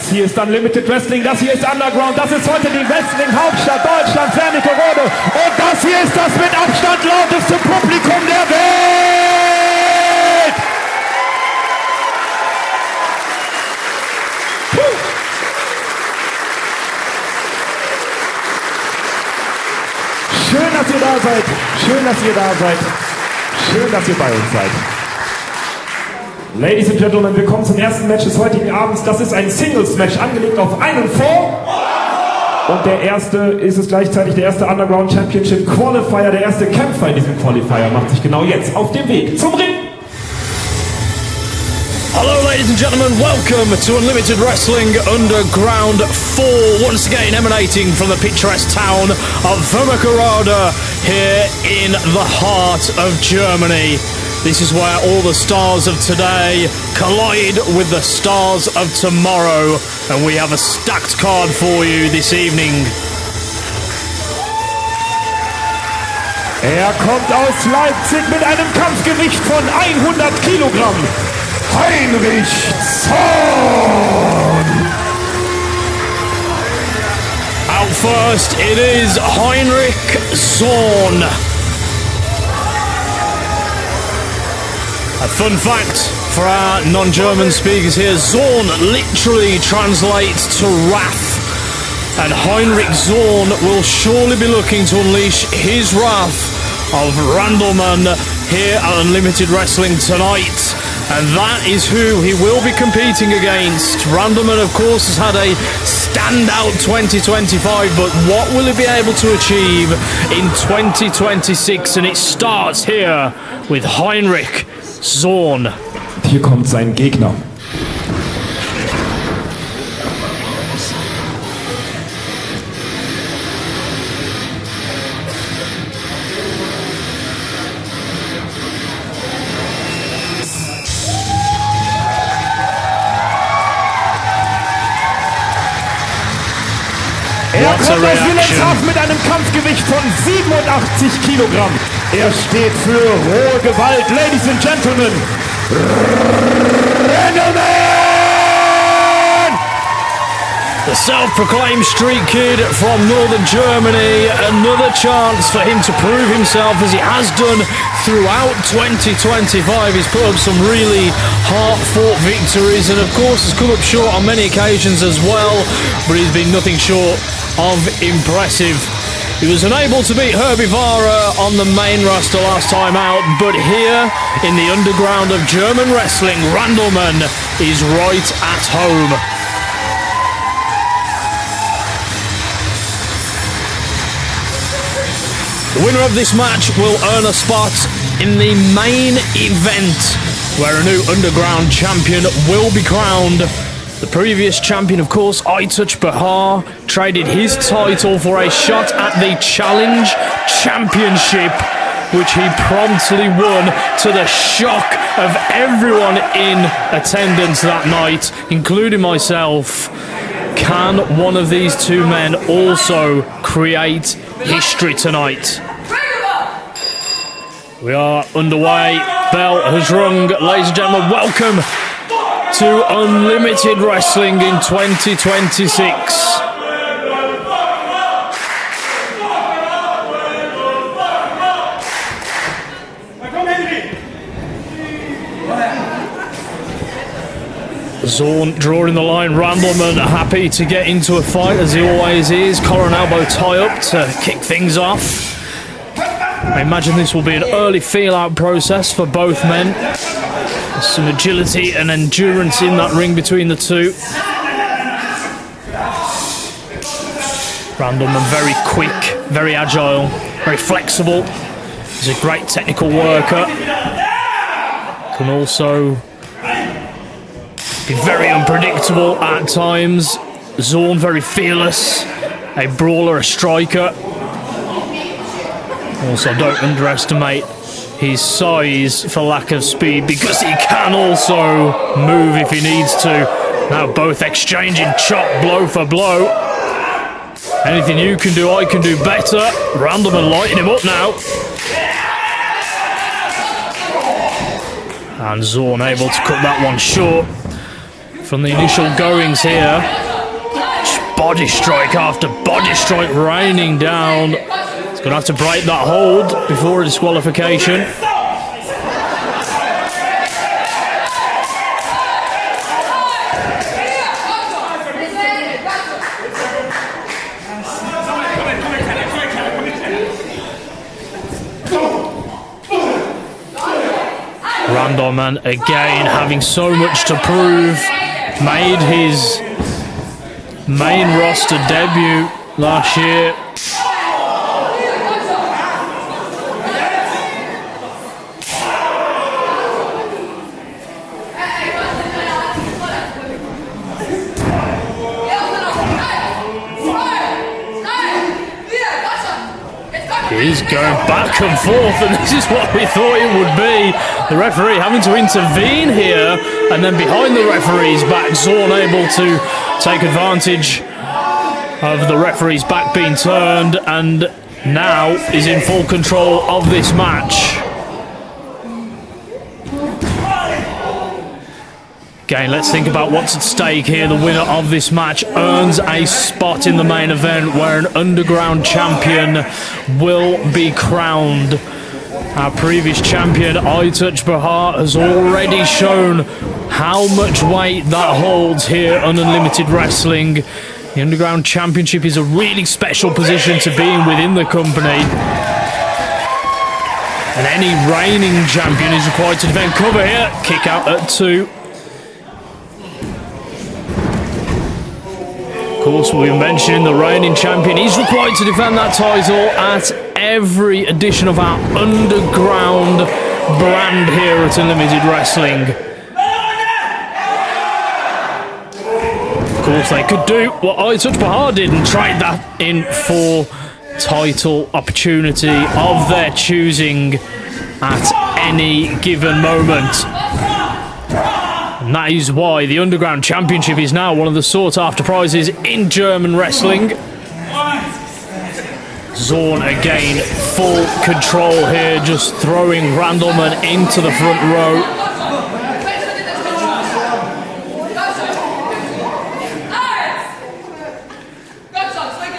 Das hier ist Unlimited Wrestling, das hier ist Underground, das ist heute die Wrestling-Hauptstadt Deutschlands, Wernigerode. Und das hier ist das mit Abstand lauteste Publikum der Welt! Schön, dass ihr da seid. Schön, dass ihr da seid. Schön, dass ihr bei uns seid. Ladies and Gentlemen, willkommen zum ersten Match des heutigen Abends. Das ist ein Singles-Match, angelegt auf einen Fall. Und der erste ist es gleichzeitig der erste Underground Championship Qualifier. Der erste Kämpfer in diesem Qualifier macht sich genau jetzt auf den Weg zum Ring. Hello ladies and gentlemen, welcome to Unlimited Wrestling Underground 4, once again emanating from the picturesque town of Wernigerode here in the heart of Germany. This is where all the stars of today collide with the stars of tomorrow, and we have a stacked card for you this evening. Er kommt aus Leipzig mit einem Kampfgewicht von 100 Kilogramm. Heinrich Sohn! Out first, it is Heinrich Sohn. A fun fact for our non-German speakers here, Zorn literally translates to wrath. And Heinrich Zorn will surely be looking to unleash his wrath of Randleman here at Unlimited Wrestling tonight. And that is who he will be competing against. Randleman, of course, has had a standout 2025, but what will he be able to achieve in 2026? And it starts here with Heinrich Sohn. Hier kommt sein Gegner. Er kommt aus Wilhelmshaven mit einem Kampfgewicht von 87 Kilogramm. Er steht für rohe Gewalt, Ladies and Gentlemen. Randleman! The self-proclaimed street kid from northern Germany. Another chance for him to prove himself as he has done throughout 2025. He's put up some really heart-fought victories and of course has come up short on many occasions as well, but he's been nothing short of impressive. He was unable to beat Herbivara on the main roster last time out, but here in the underground of German wrestling, Randleman is right at home. The winner of this match will earn a spot in the main event, where a new underground champion will be crowned. The previous champion, of course, Aytuch Bahar, traded his title for a shot at the Challenge Championship, which he promptly won to the shock of everyone in attendance that night, including myself. Can one of these two men also create history tonight? We are underway. Bell has rung. Ladies and gentlemen, welcome to Unlimited Wrestling in 2026. Zorn drawing the line. Randleman happy to get into a fight as he always is. Collar and elbow tie up to kick things off. I imagine this will be an early feel-out process for both men. There's some agility and endurance in that ring between the two. Randleman very quick, very agile, very flexible. He's a great technical worker. Can also be very unpredictable at times. Zorn very fearless, a brawler, a striker. Also don't underestimate his size for lack of speed, because he can also move if he needs to. Now both exchanging chop, blow for blow. Anything you can do, I can do better. Randleman lighting him up now. And Zorn able to cut that one short. from the initial goings here. Just body strike after body strike raining down. He's going to have to break that hold before a disqualification. Randleman again having so much to prove. Made his main roster debut last year. He's going back and forth, and this is what we thought it would be. The referee having to intervene here, and then behind the referee's back, Zorn able to take advantage of the referee's back being turned, and now is in full control of this match. Again, let's think about what's at stake here. The winner of this match earns a spot in the main event where an underground champion will be crowned. Our previous champion, I Touch Bahar, has already shown how much weight that holds here on Unlimited Wrestling. The Underground Championship is a really special position to be in within the company. And any reigning champion is required to defend cover here. Kick out at 2. Of course, we were mentioning the reigning champion. He's required to defend that title at every edition of our underground brand here at Unlimited Wrestling. Of course, they could do what I Touch Bahar did and trade that in for title opportunity of their choosing at any given moment. And that is why the Underground Championship is now one of the sought-after prizes in German wrestling. Zorn again, full control here, just throwing Randleman into the front row.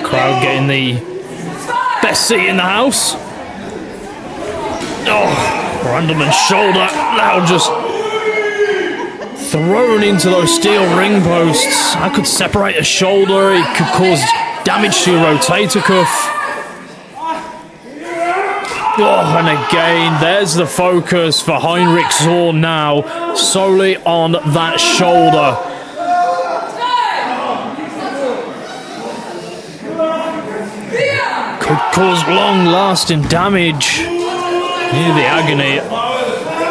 Crowd getting the best seat in the house. Oh, Randleman's shoulder now just thrown into those steel ring posts. That could separate a shoulder. It could cause damage to your rotator cuff. Oh, and again, there's the focus for Heinrich Zorn now, solely on that shoulder. Could cause long-lasting damage. Hear the agony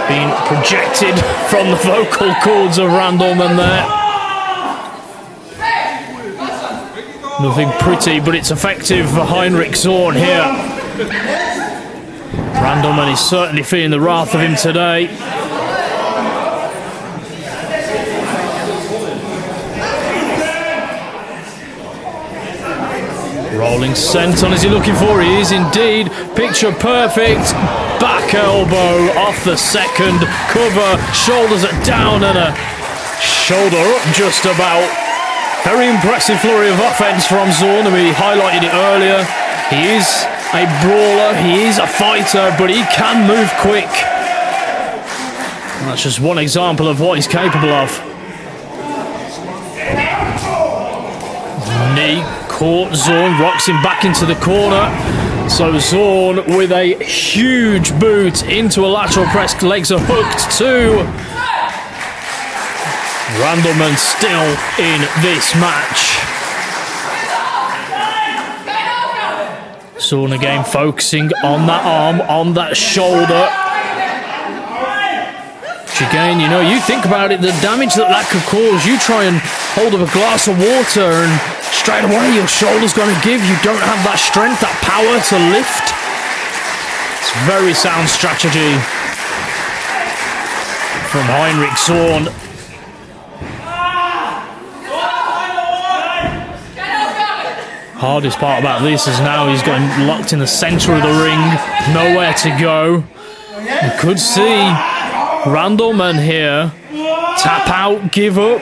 being projected from the vocal cords of Randleman there. Nothing pretty, but it's effective for Heinrich Zorn here. Randleman is certainly feeling the wrath of him today. Rolling senton, is he looking for? He is indeed. Picture perfect. Back elbow off the second. Cover. Shoulders are down and a shoulder up just about. Very impressive flurry of offense from Zorn. We highlighted it earlier. He is a brawler. He is a fighter, but he can move quick. That's just one example of what he's capable of. Knee caught Zorn, rocks him back into the corner. So Zorn with a huge boot into a lateral press, legs are hooked too. Randleman still in this match. Zorn again focusing on that arm, on that shoulder. Which again, you know, you think about it, the damage that could cause. You try and hold up a glass of water and straight away your shoulder's going to give. You don't have that strength, that power to lift. It's very sound strategy from Heinrich Zorn. Hardest part about this is now he's gotten locked in the centre of the ring, nowhere to go. You could see Randleman here tap out, give up.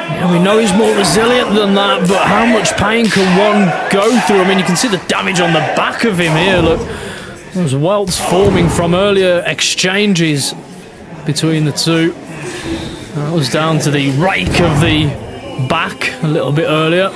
Yeah, we know he's more resilient than that, but how much pain can one go through? I mean, you can see the damage on the back of him here. Look, there's welts forming from earlier exchanges between the two. That was down to the rake of the back a little bit earlier.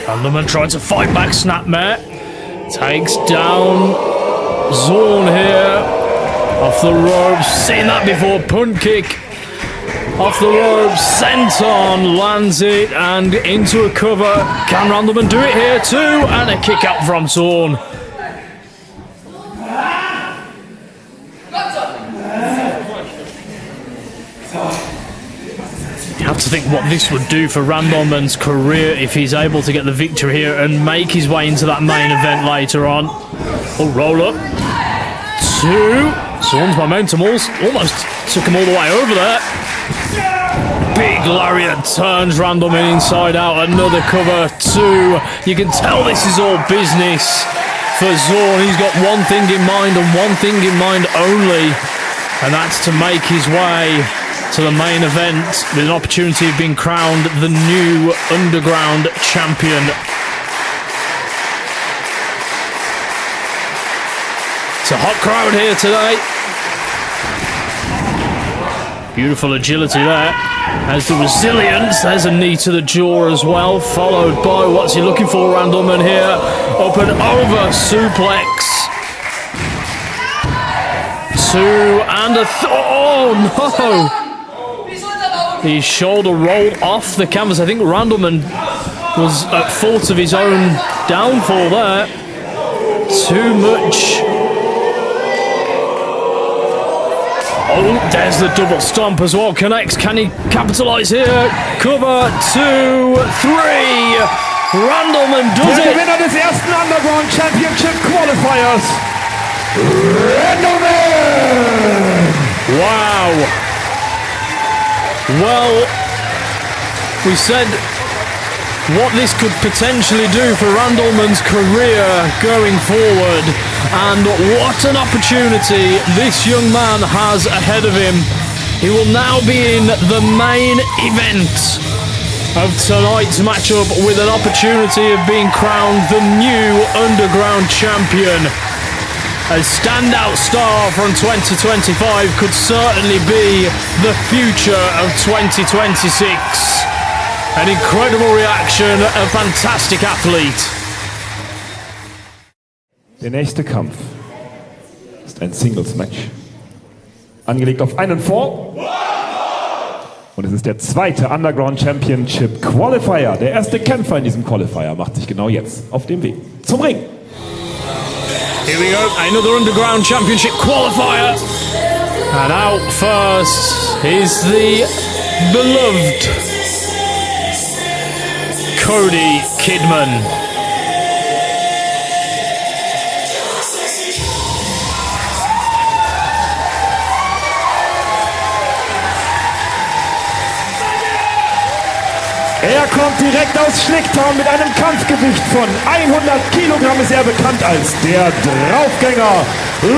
Vanderman trying to fight back Snapmare. Takes down Zorn here. Off the ropes. Seen that before. Punt kick. Off the ropes. Senton lands it and into a cover. Can Randleman do it here too? And a kick out from Zorn. You have to think what this would do for Randleman's career if he's able to get the victory here and make his way into that main event later on. Oh, roll up. Two. Zorn's momentum almost took him all the way over there. Big lariat turns Randleman inside out. Another cover. Two. You can tell this is all business for Zorn. He's got one thing in mind and one thing in mind only, and that's to make his way to the main event with an opportunity of being crowned the new Underground champion. It's a hot crowd here today. Beautiful agility there. As the resilience, there's a knee to the jaw as well, followed by what's he looking for, Randleman here. Up and over, suplex. Two and a oh no! His shoulder rolled off the canvas. I think Randleman was at fault of his own downfall there. Too much. Oh, there's the double stomp as well. Connects. Can he capitalise here? Cover. 2, 3. Randleman does it. Der Gewinner des ersten Underground Championship Qualifiers. Randleman. Wow. Well, we said what this could potentially do for Randleman's career going forward, and what an opportunity this young man has ahead of him. He will now be in the main event of tonight's matchup with an opportunity of being crowned the new Underground champion. A standout star from 2025 could certainly be the future of 2026. An incredible reaction, a fantastic athlete. Der nächste Kampf ist ein Singles-Match. Angelegt auf einen Fall. Und es ist der zweite Underground Championship Qualifier. Der erste Kämpfer in diesem Qualifier macht sich genau jetzt auf dem Weg zum Ring. Here we go, another Underground Championship qualifier. And out first is the beloved Cody Kidman. Er kommt direkt aus Schlicktown mit einem Kampfgewicht von 100 Kilogramm, ist er bekannt als der Draufgänger.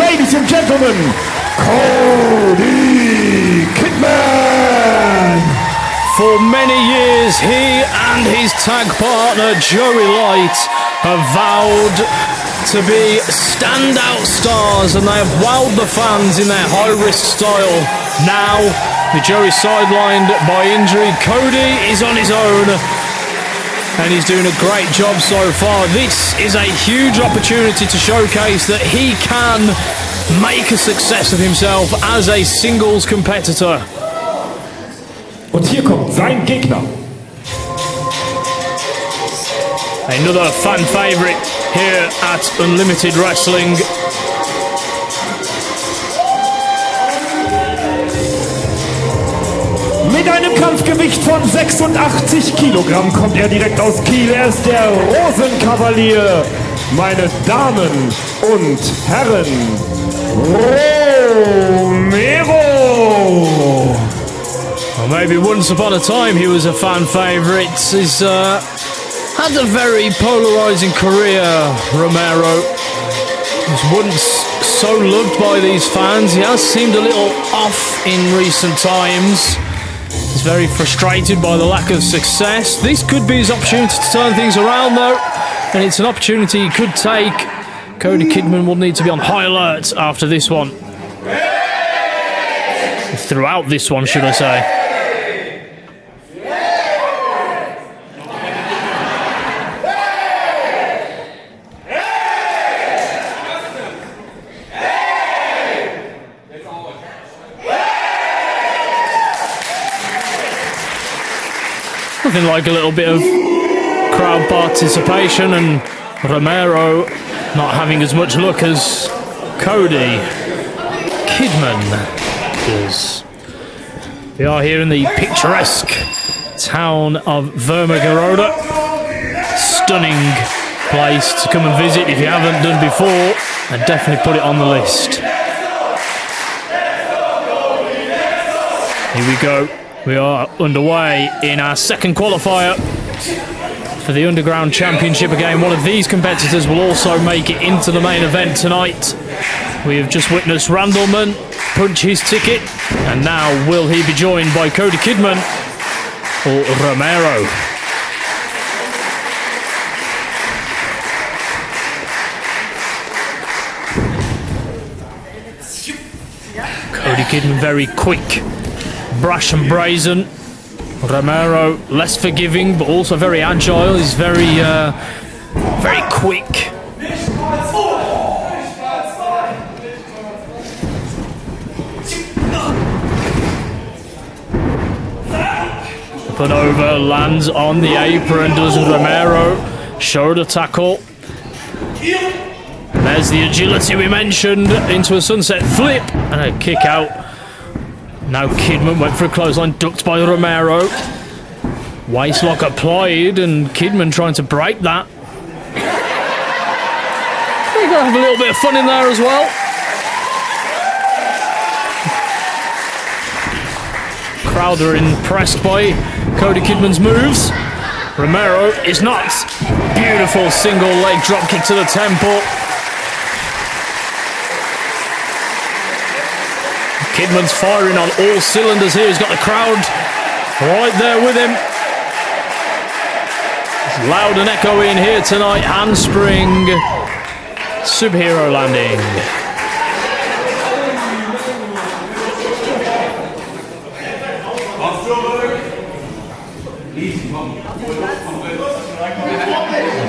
Ladies and Gentlemen, Cody Kidman. For many years, he and his tag partner Joey Light have vowed to be standout stars, and they have wowed the fans in their high-risk style. Now, with Joey sidelined by injury, Cody is on his own, and he's doing a great job so far. This is a huge opportunity to showcase that he can make a success of himself as a singles competitor. Und hier kommt sein Gegner. Another fan favourite here at Unlimited Wrestling. Mit Mit einem Kampfgewicht von 86 Kilogramm kommt er direkt aus Kiel. Er ist der Rosenkavalier. Meine Damen und Herren, Romero! Well, maybe once upon a time he was a fan favourite. He's had a very polarising career, Romero. He was once so loved by these fans. He has seemed a little off in recent times. He's very frustrated by the lack of success. This could be his opportunity to turn things around, though, and it's an opportunity he could take. Cody Kidman will need to be on high alert after this one. Throughout this one, should I say. Nothing like a little bit of crowd participation, and Romero not having as much luck as Cody Kidman does. We are here in the picturesque town of Wernigerode. Stunning place to come and visit if you haven't done before. I'd definitely put it on the list. Here we go. We are underway in our second qualifier for the Underground Championship. Again, one of these competitors will also make it into the main event tonight. We have just witnessed Randleman punch his ticket, and now will he be joined by Cody Kidman or Romero? Cody Kidman very quick, brash and brazen. Romero less forgiving, but also very agile. He's very quick. Put over, lands on the apron, does Romero. Shoulder tackle. And there's the agility we mentioned, into a sunset flip and a kick out. Now Kidman went for a clothesline, ducked by Romero. Waistlock applied, and Kidman trying to break that. We're going to have a little bit of fun in there as well. Crowd are impressed by Cody Kidman's moves. Romero is not. Beautiful single leg drop kick to the temple. Kidman's firing on all cylinders here. He's got the crowd right there with him. It's loud and echoing here tonight. Handspring. Superhero landing.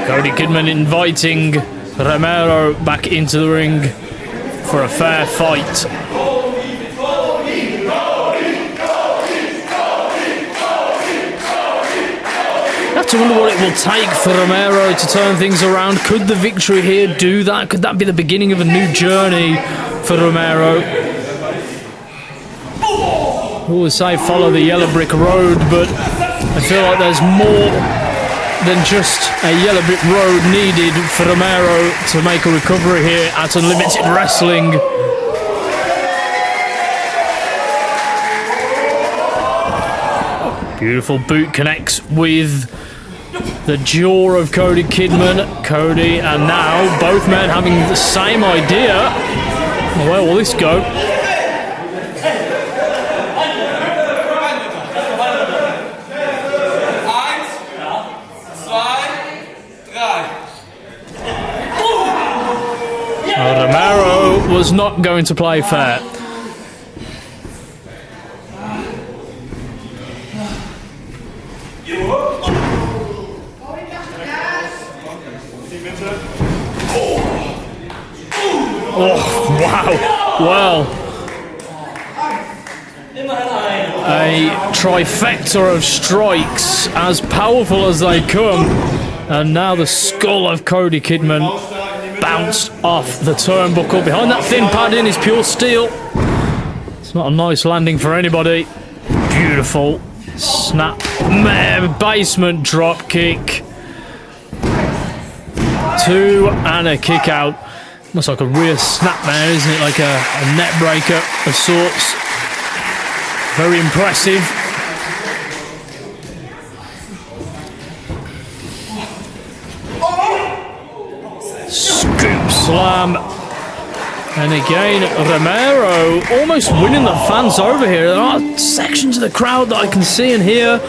Cody Kidman inviting Romero back into the ring for a fair fight. I have to wonder what it will take for Romero to turn things around. Could the victory here do that? Could that be the beginning of a new journey for Romero? I always say follow the yellow brick road, but I feel like there's more than just a yellow brick road needed for Romero to make a recovery here at Unlimited Wrestling. Beautiful boot connects with the jaw of Cody Kidman. Cody and now both men having the same idea. Where will this go? Romero was not going to play fair. Oh, wow. Well, a trifecta of strikes, as powerful as they come. And now the skull of Cody Kidman bounced off the turnbuckle. Behind that thin padding is pure steel. It's not a nice landing for anybody. Beautiful. Snap, basement drop kick. 2 and a kick out. Looks like a rear snap there, isn't it? Like a net breaker of sorts. Very impressive. Scoop slam. And again, Romero almost winning the fans over here. There are sections of the crowd that I can see and hear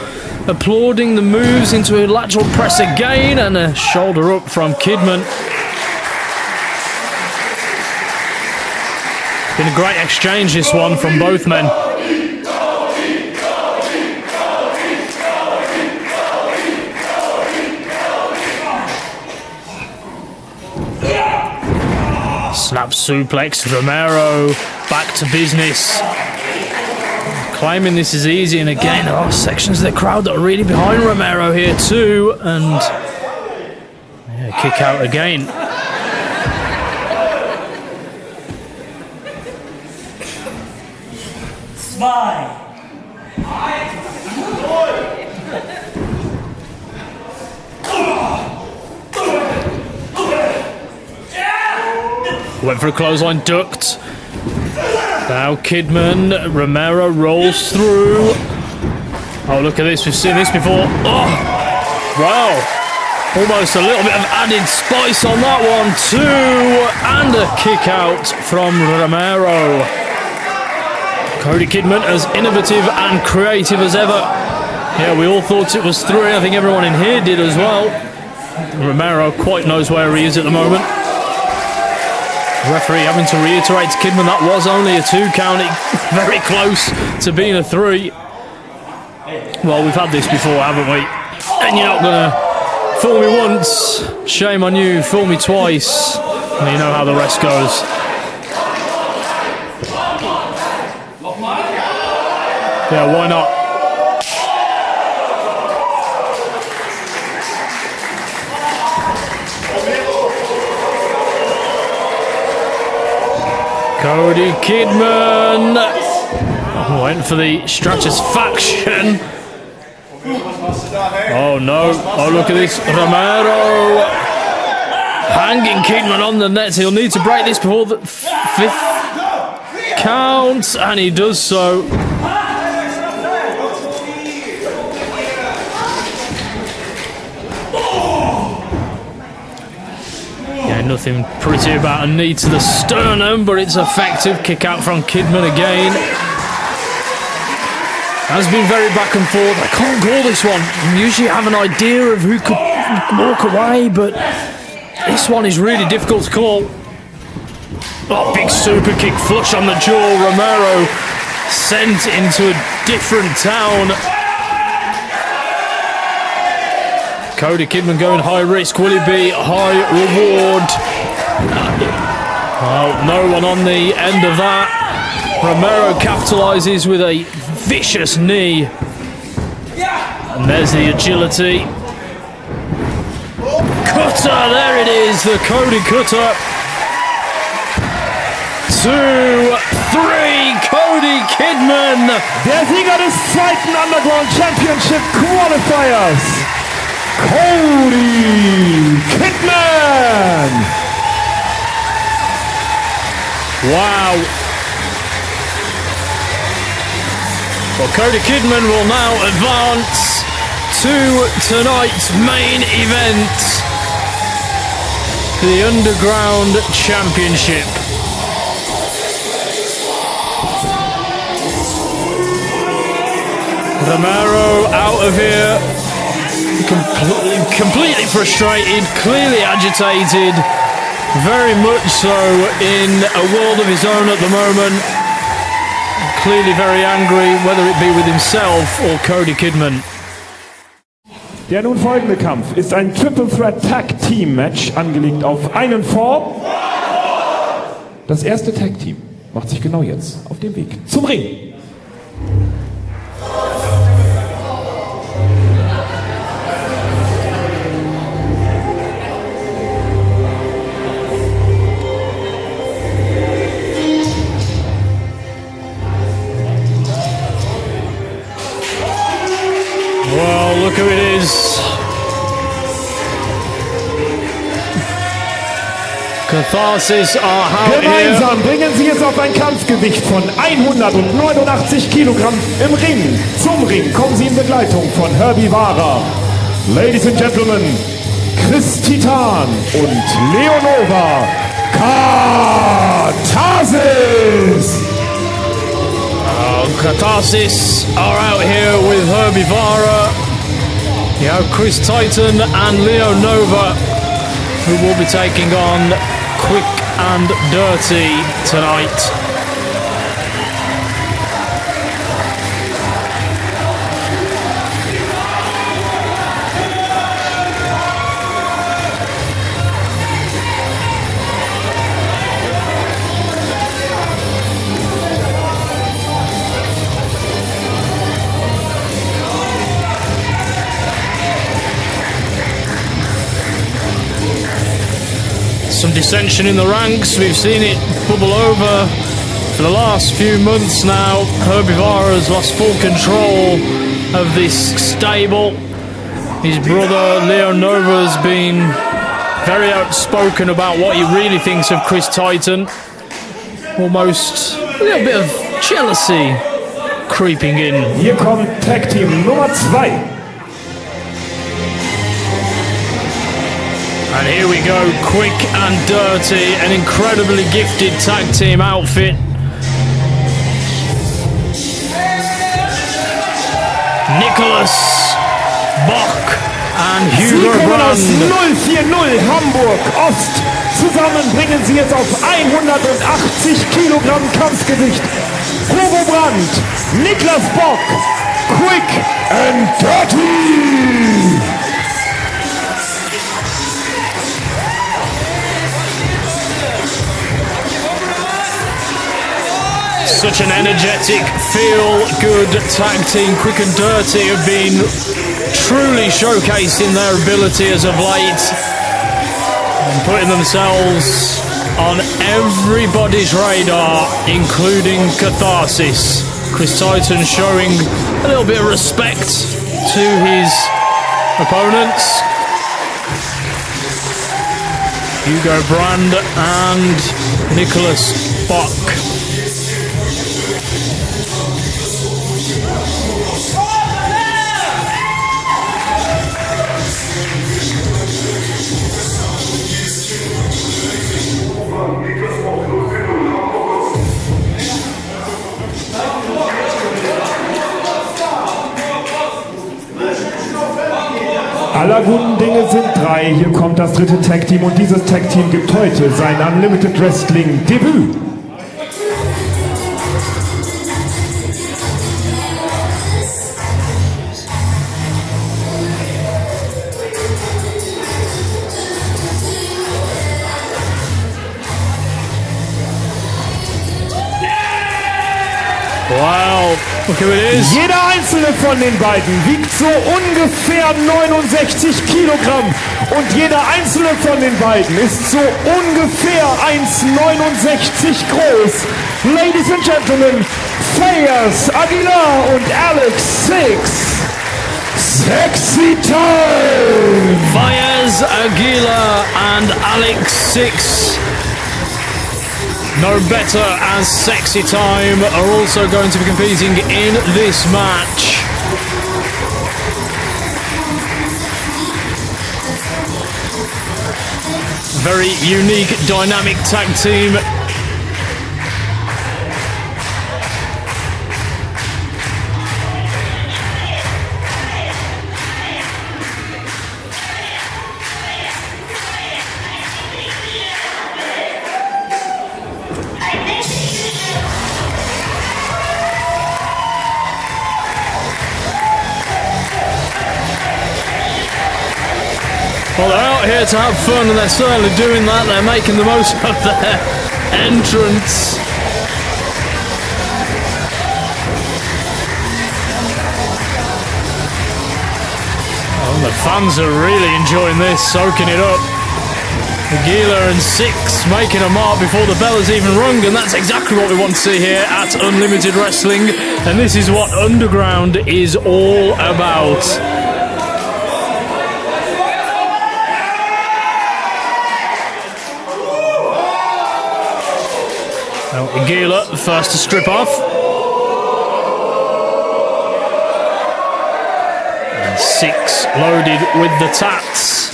applauding the moves into a lateral press again, and a shoulder up from Kidman. Been a great exchange, this one, from both men. Snap suplex, Romero back to business. Claiming this is easy, and again there are sections of the crowd that are really behind Romero here too, and yeah, kick out again. Went for a clothesline, ducked. Now Kidman, Romero rolls through. Oh, look at this, we've seen this before. Oh, wow. Almost a little bit of added spice on that one too. And a kick out from Romero. Cody Kidman as innovative and creative as ever. Yeah, we all thought it was 3. I think everyone in here did as well. Romero quite knows where he is at the moment. Referee having to reiterate to Kidman that was only a 2 count, very close to being a 3. Well, we've had this before, haven't we? And you're not gonna fool me once, shame on you, fool me twice, and you know how the rest goes. Yeah, why not? Cody Kidman went for the stratisfaction. Oh no, oh look at this, Romero hanging Kidman on the net. He'll need to break this before the 5th count, and he does so. Nothing pretty about a knee to the sternum, but it's effective. Kick out from Kidman again. Has been very back and forth. I can't call this one. I usually have an idea of who could walk away, but this one is really difficult to call. Oh, big super kick flush on the jaw. Romero sent into a different town. Cody Kidman going high risk. Will it be high reward? Oh, no one on the end of that. Romero capitalises with a vicious knee. And there's the agility. Cutter, there it is, the Cody cutter. 2, 3, Cody Kidman. Der Sieger des 2. Underground Championship Qualifiers. Cody Kidman! Wow. Well, Cody Kidman will now advance to tonight's main event, the Underground Championship. Romero out of here. Completely frustrated, clearly agitated, very much so in a world of his own at the moment. Clearly very angry, whether it be with himself or Cody Kidman. Der nun folgende Kampf ist ein Triple Threat Tag Team Match, angelegt auf einen Fall. Das erste Tag Team macht sich genau jetzt auf den Weg zum Ring. Catharsis are out Gemeinsam bringen sie es auf ein Kampfgewicht von 189 Kilogramm im Ring. Zum Ring kommen sie in Begleitung von Herbie Wahrer. Ladies and Gentlemen, Chris Titan und Leonova Catharsis. Catharsis are out here with Herbie Vara. You have Chris Titan and Leo Nova, who will be taking on Quick and Dirty tonight. Some dissension in the ranks. We've seen it bubble over for the last few months now. Herbie Vara has lost full control of this stable. His brother Leo Nova has been very outspoken about what he really thinks of Chris Titan. Almost a little bit of jealousy creeping in. Hier kommt Tag Team Nummer 2. And here we go, Quick and Dirty, an incredibly gifted tag team outfit. Nicholas Bock and Hugo Sie kommen aus Brand. 040 Hamburg Ost. Zusammen bringen sie es auf 180 Kilogramm Kampfgewicht. Hugo Brand, Niklas Bock, Quick and Dirty. Such an energetic, feel-good tag team. Quick and Dirty have been truly showcasing their ability as of late and putting themselves on everybody's radar, including Catharsis. Chris Titan showing a little bit of respect to his opponents. Hugo Brand and Nicholas Bock. Aller guten Dinge sind drei. Hier kommt das dritte Tag-Team und dieses Tag-Team gibt heute sein Unlimited Wrestling-Debüt. Wow, look who it is. Jeder einzelne von den beiden wiegt so ungefähr 69 Kilogramm und jeder einzelne von den beiden ist so ungefähr 1,69 groß. Ladies and Gentlemen, Fayez Aguilar und Alex Six. Sexy Time! Fayez Aguilar and Alex Six, known better as Sexy Time, are also going to be competing in this match. Very unique, dynamic tag team. Well, they're out here to have fun, and they're certainly doing that. They're making the most of their entrance. Oh, the fans are really enjoying this, soaking it up. Aguilar and Six making a mark before the bell has even rung, and that's exactly what we want to see here at Unlimited Wrestling. And this is what Underground is all about. Well, Agila, the first to strip off. And 6 loaded with the tats.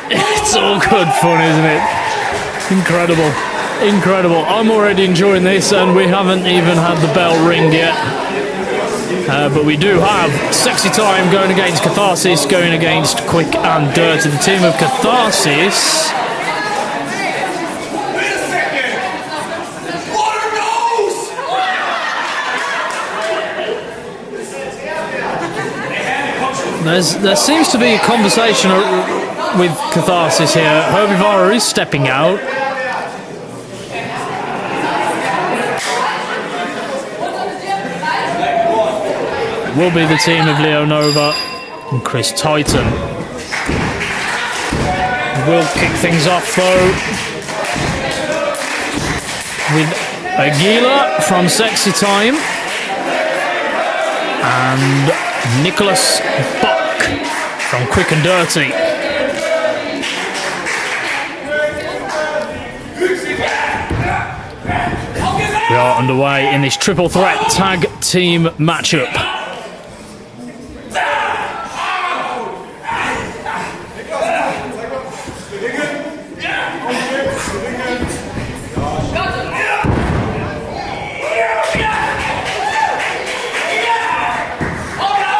It's all good fun, isn't it? Incredible. Incredible. I'm already enjoying this, and we haven't even had the bell ring yet. But we do have Sexy Time going against Catharsis, going against Quick and Dirty. The team of Catharsis. There seems to be a conversation with Catharsis here. Herbivora is stepping out. It will be the team of Leonova and Chris Titan. We'll kick things off though with Agila from Sexy Time and Nicholas Buck from Quick and Dirty. We are underway in this triple threat tag team matchup.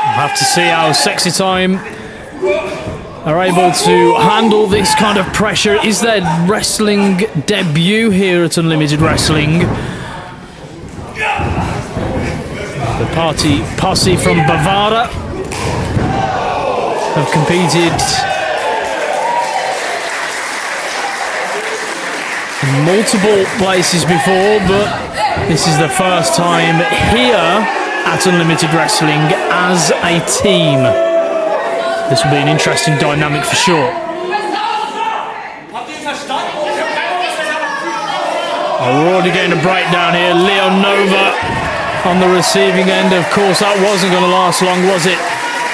We'll have to see how Sexy Time are able to handle this kind of pressure. Is their wrestling debut here at Unlimited Wrestling. The posse from Bavara have competed in multiple places before, but this is the first time here at Unlimited Wrestling as a team. This will be an interesting dynamic for sure. Oh, we're already getting a breakdown here. Leonova on the receiving end. Of course, that wasn't going to last long, was it?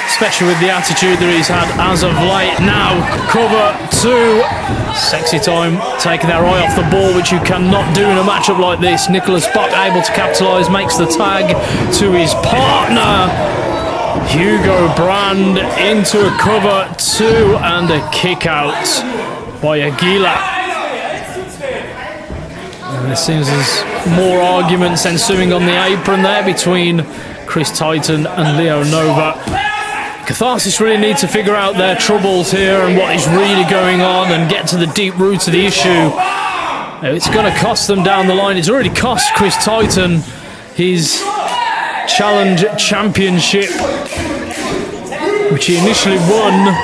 Especially with the attitude that he's had as of late. Now, cover 2. Sexy Time taking their eye off the ball, which you cannot do in a matchup like this. Nicholas Buck able to capitalise, makes the tag to his partner. Hugo Brand into a cover 2 and a kick out by Agila. And it seems there's more arguments ensuing on the apron there between Chris Titan and Leonova. Catharsis really need to figure out their troubles here and what is really going on and get to the deep roots of the issue. It's going to cost them down the line. It's already cost Chris Titan his Challenge Championship, which he initially won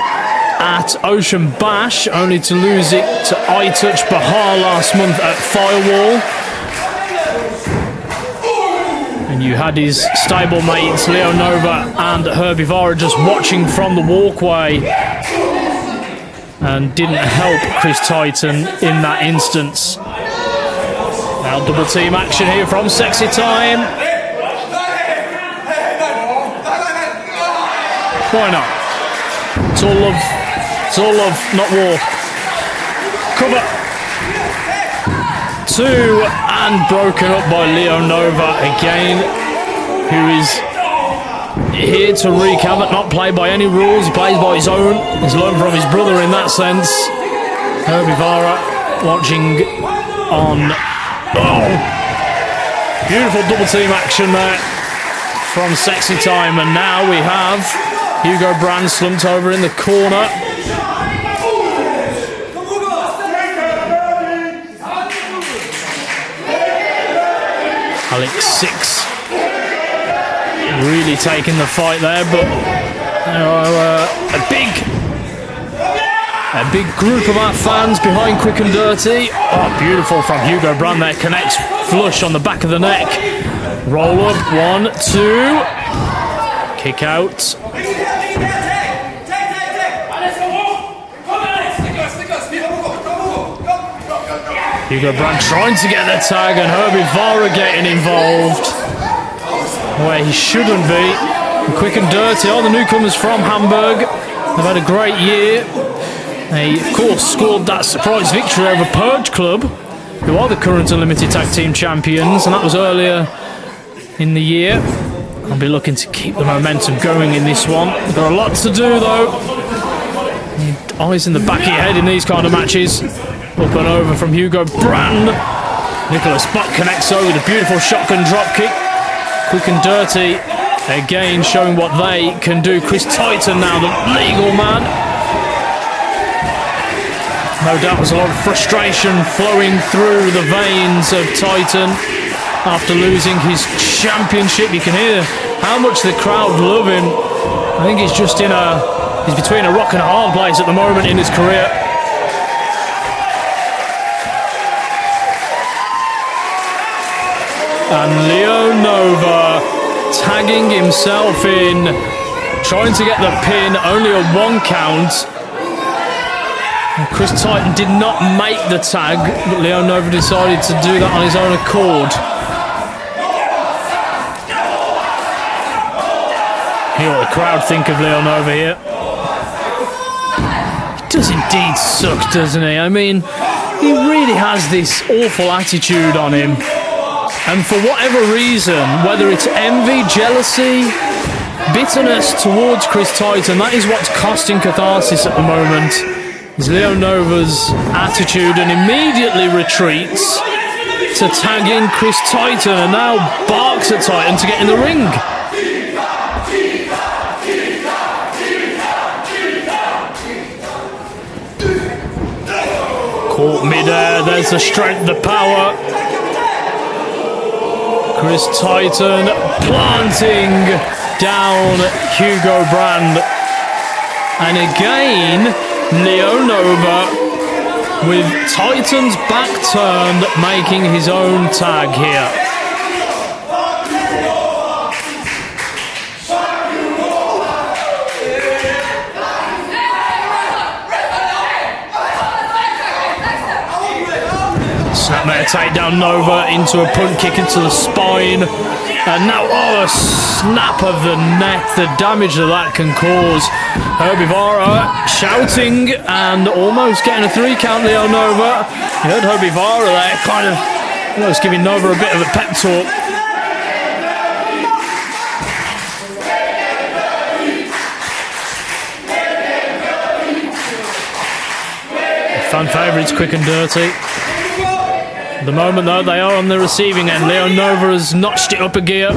at Ocean Bash, only to lose it to iTouch Bahar last month at Firewall. And you had his stablemates Leonova and Herbivora just watching from the walkway and didn't help Chris Titan in that instance. Now double team action here from Sexy Time. Why not? It's all love. It's all love, not war. Cover 2 and broken up by Leonova again, who is here to wreak havoc, not play by any rules. He plays by his own. He's learned from his brother in that sense. Herbivora watching on. Oh, beautiful double team action there from Sexy Time, and now we have Hugo Brand slumped over in the corner. Alex 6 really taking the fight there, but there are a big group of our fans behind Quick and Dirty. Oh, beautiful from Hugo Brand there, connects flush on the back of the neck. Roll up, 1, 2, kick out. Hugo Brandt trying to get the tag, and Herbie Vara getting involved where he shouldn't be. And quick and dirty, all the newcomers from Hamburg. They've had a great year. They, of course, scored that surprise victory over Purge Club, who are the current Unlimited Tag Team Champions, and that was earlier in the year. I'll be looking to keep the momentum going in this one. Got a lot to do, though. Eyes in the back of your head in these kind of matches. Up and over from Hugo Brandt. Nicholas Buck connects over with a beautiful shotgun drop kick. Quick and dirty. Again, showing what they can do. Chris Titan now, the legal man. No doubt there's a lot of frustration flowing through the veins of Titan after losing his championship. You can hear how much the crowd love him. I think he's just he's between a rock and a hard place at the moment in his career. And Leo Nova tagging himself in, trying to get the pin, only a 1 count. And Chris Titan did not make the tag, but Leo Nova decided to do that on his own accord. Hear what the crowd think of Leo Nova here. He does indeed suck, doesn't he? I mean, he really has this awful attitude on him. And for whatever reason, whether it's envy, jealousy, bitterness towards Chris Titan, that is what's costing Catharsis at the moment, is Leo Nova's attitude, and immediately retreats to tag in Chris Titan, and now barks at Titan to get in the ring. Caught mid-air, there's the strength, the power. Chris Titan planting down Hugo Brandt. And again, Leo Nova with Titan's back turned, making his own tag here. Snapmare takedown Nova into a punt kick into the spine. And now, a snap of the neck, the damage that can cause. Herbie Vara shouting and almost getting a 3 count, Leo Nova. You heard Herbie Vara there, kind of almost giving Nova a bit of a pep talk. Fan favourites, quick and dirty. At the moment, though, they are on the receiving end. Leo Nova has notched it up a gear.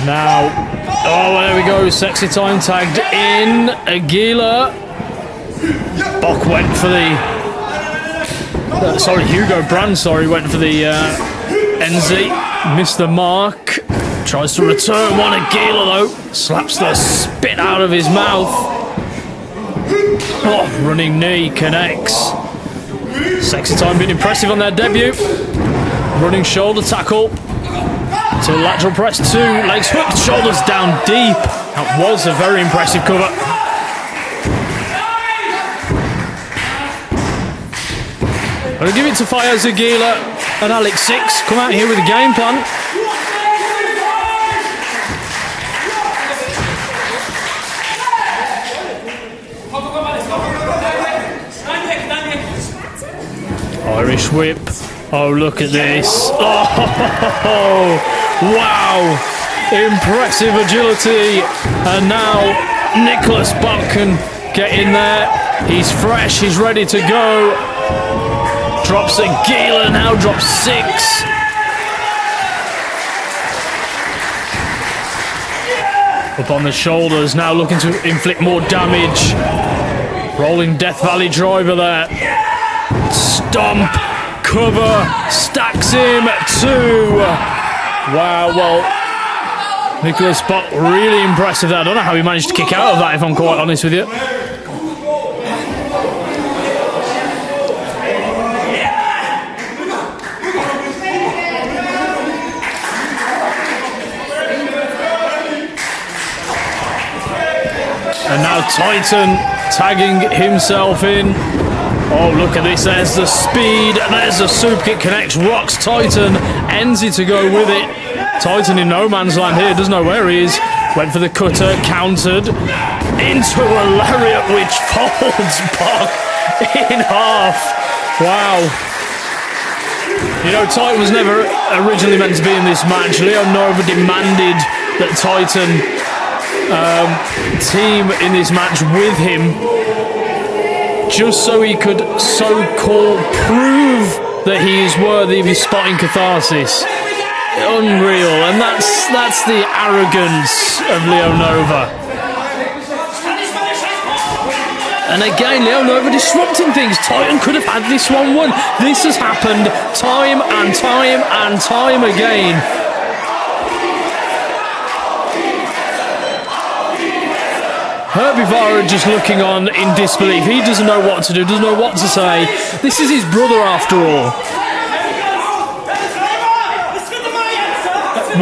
Now, there we go. Sexy Time tagged in. Aguila. Bock went for the... Hugo Brandt, went for the NZ. Missed the mark. Tries to return one. Aguila, though. Slaps the spit out of his mouth. Running knee connects. Sexy Time being impressive on their debut. Running shoulder tackle. To lateral press 2. Legs hooked, shoulders down deep. That was a very impressive cover. I'll give it to Fayez Aguila and Alex Six. Come out here with a game plan. Irish whip. Oh, look at this. Oh, wow. Impressive agility. And now Nicholas Buck can get in there. He's fresh. He's ready to go. Drops Aguila, now drops Six. Up on the shoulders, now looking to inflict more damage. Rolling Death Valley driver there. Stomp, cover, stacks him, 2. Wow, well, Nicholas Buck really impressive there. I don't know how he managed to kick out of that, if I'm quite honest with you. Titan tagging himself in. Oh, look at this. There's the speed. There's the super kick. Connects. Rocks Titan. Enzi to go with it. Titan in no man's land here. Doesn't know where he is. Went for the cutter. Countered. Into a lariat which folds Bach in half. Wow. You know, Titan was never originally meant to be in this match. Leon Nova demanded that Titan team in this match with him, just so he could so-called prove that he is worthy of his spot in Catharsis. Unreal, and that's the arrogance of Leo Nova. And again, Leo Nova disrupting things. Titan could have had this one won. This has happened time and time and time again. Herbie Vara just looking on in disbelief. He doesn't know what to do, doesn't know what to say. This is his brother after all.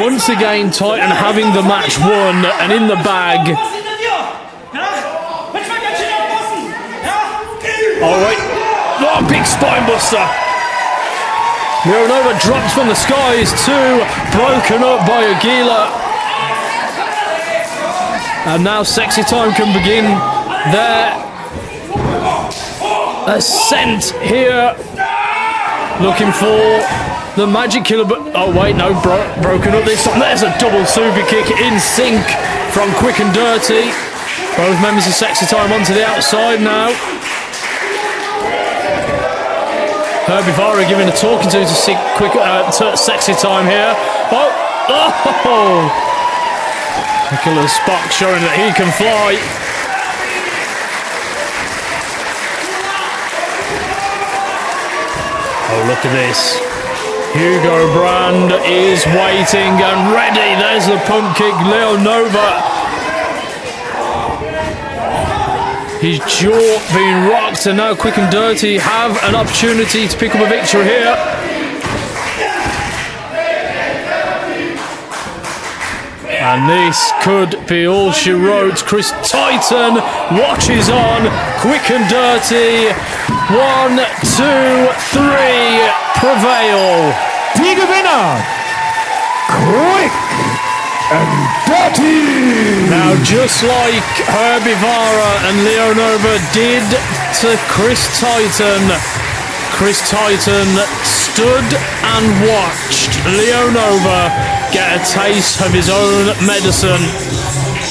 Once again, Titan having the match won and in the bag. Oh wait, oh, big spine buster. Leo Nova drops from the skies too, broken up by Aguila. And now Sexy Time can begin their ascent here. Looking for the Magic Killer, but oh wait, no, broken up this time. There's a double super kick in sync from Quick and Dirty. Both members of Sexy Time onto the outside now. Herbie Vara giving a talking to Sexy Time here. Oh! Nicholas Spock showing that he can fly. Oh, look at this. Hugo Brand is waiting and ready. There's the pump kick. Leo Nova. His jaw being rocked, and now Quick and Dirty have an opportunity to pick up a victory here. And this could be all she wrote. Chris Titan watches on. Quick and Dirty. 1, 2, 3. Prevail. Die Gewinner. Quick and Dirty. Now, just like Herbie Vara and Leo Nova did to Chris Titan stood and watched Leo Nova get a taste of his own medicine.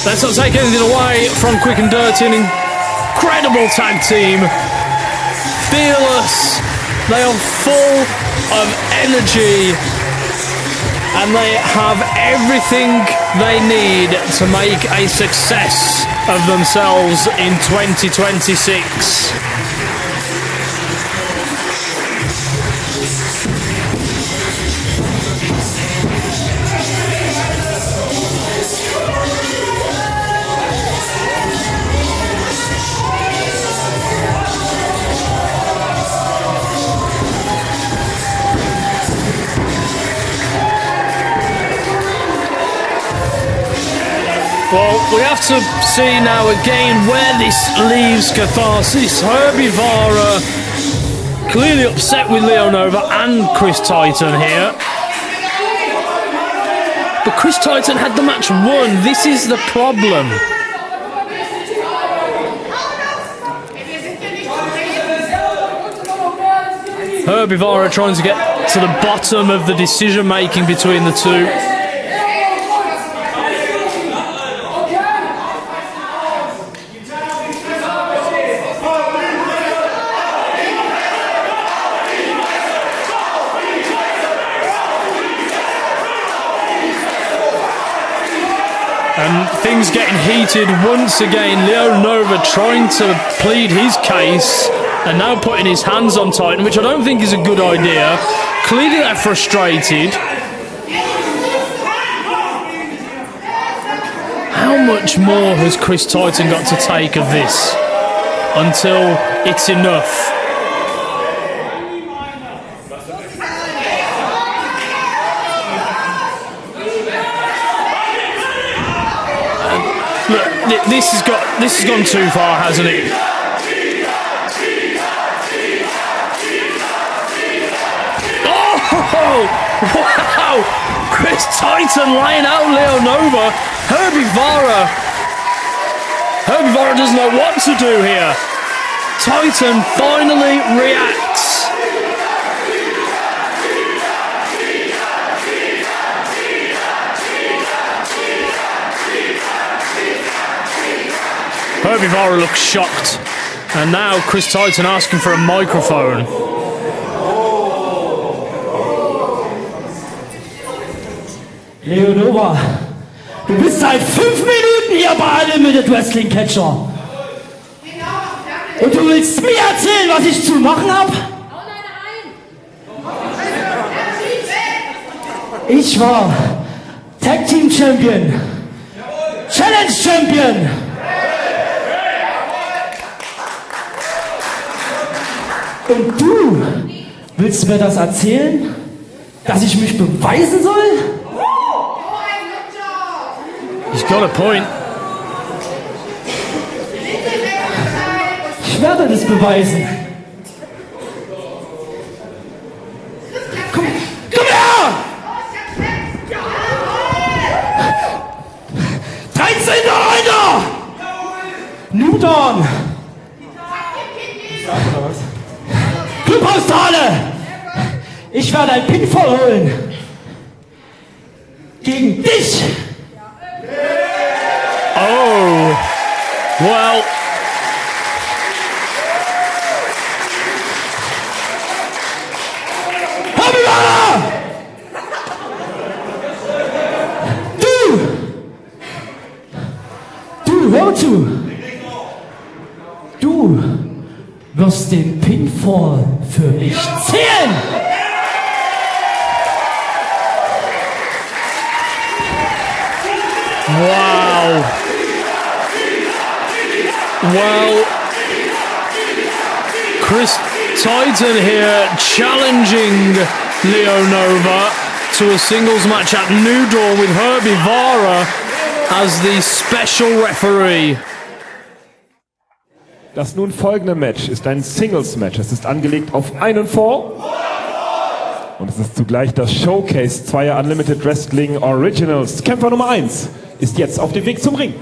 Let's not take anything away from Quick and Dirty, an incredible tag team. Fearless. They are full of energy. And they have everything they need to make a success of themselves in 2026. Well, we have to see now again where this leaves Catharsis. Herbie Vara clearly upset with Leo Nova and Chris Titan here. But Chris Titan had the match won. This is the problem. Herbie Vara trying to get to the bottom of the decision making between the two. And things getting heated once again. Leo Nova trying to plead his case and now putting his hands on Titan, which I don't think is a good idea. Clearly they're frustrated. How much more has Chris Titan got to take of this until it's enough? Look, This has gone too far, hasn't it? Oh, wow! Chris Titan laying out Leo Nova. Herbie Vara doesn't know what to do here. Titan finally reacts. Herbie Vara looks shocked. And now Chris Titan asking for a microphone. Leo Nova, du bist seit 5 Minuten hier bei Unlimited Wrestling Catcher. Und du willst mir erzählen, was ich zu machen habe? Ich war Tag Team Champion, Challenge Champion. Und du willst mir das erzählen, dass ich mich beweisen soll? He's got a point. Ich werde das beweisen. Komm her! 13.9. New Dawn! Clubhaushalle! Ich werde ein Pinfall holen. Gegen dich! Oh, well. Du, hör zu. Du wirst den Pinfall für mich zählen. Wow. Well, Chris Titan here challenging Leo Nova to a singles match at New Dawn with Herbie Vara as the special referee. Das nun folgende Match ist ein Singles-Match. Es ist angelegt auf einen Fall. Und es ist zugleich das Showcase zweier Unlimited Wrestling Originals. Kämpfer Nummer 1 ist jetzt auf dem Weg zum Ring.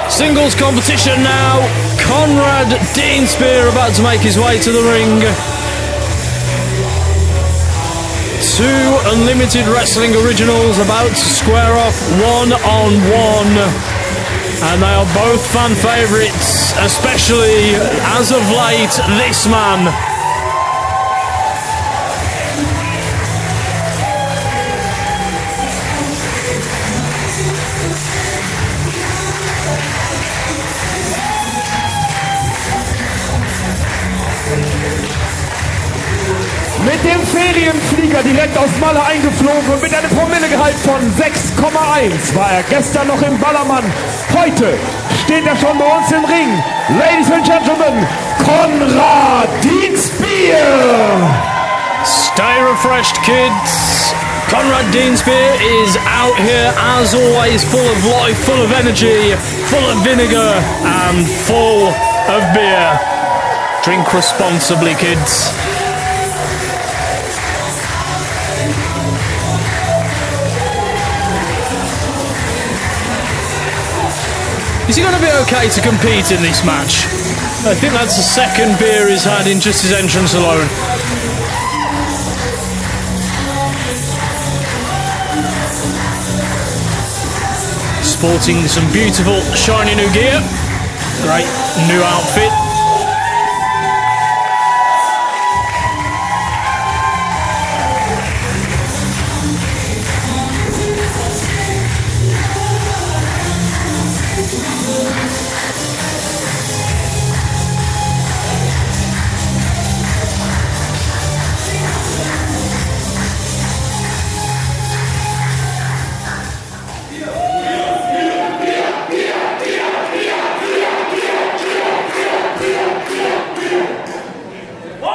Singles competition now. Conrad Deanspear about to make his way to the ring. Two Unlimited Wrestling Originals about to square off one-on-one. And they are both fan favourites, especially as of late, this man. Mit dem Ferienflieger direkt aus Malle eingeflogen und mit einem Promillegehalt von 6,1 war er gestern noch im Ballermann. Heute steht er schon bei uns im Ring. Ladies and Gentlemen, Conrad Deanspear! Stay refreshed, kids. Conrad Deanspear is out here as always, full of life, full of energy, full of vinegar and full of beer. Drink responsibly, kids. Is he going to be okay to compete in this match? I think that's the second beer he's had in just his entrance alone. Sporting some beautiful shiny new gear. Great new outfit.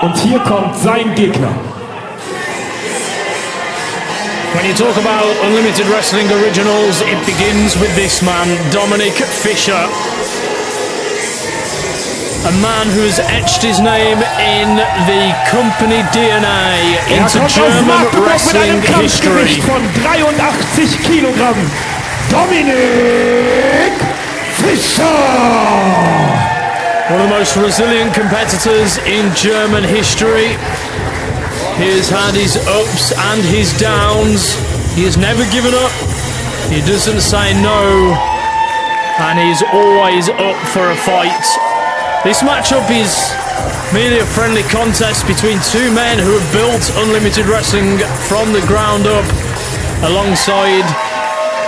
Und hier kommt sein Gegner. When you talk about Unlimited Wrestling originals, it begins with this man, Dominic Fisher. A man who has etched his name in the company DNA into German wrestling history. Von 83 Kilogramm, Dominic Fischer! One of the most resilient competitors in German history. He has had his ups and his downs. He has never given up. He doesn't say no. And he's always up for a fight. This matchup is merely a friendly contest between two men who have built Unlimited Wrestling from the ground up alongside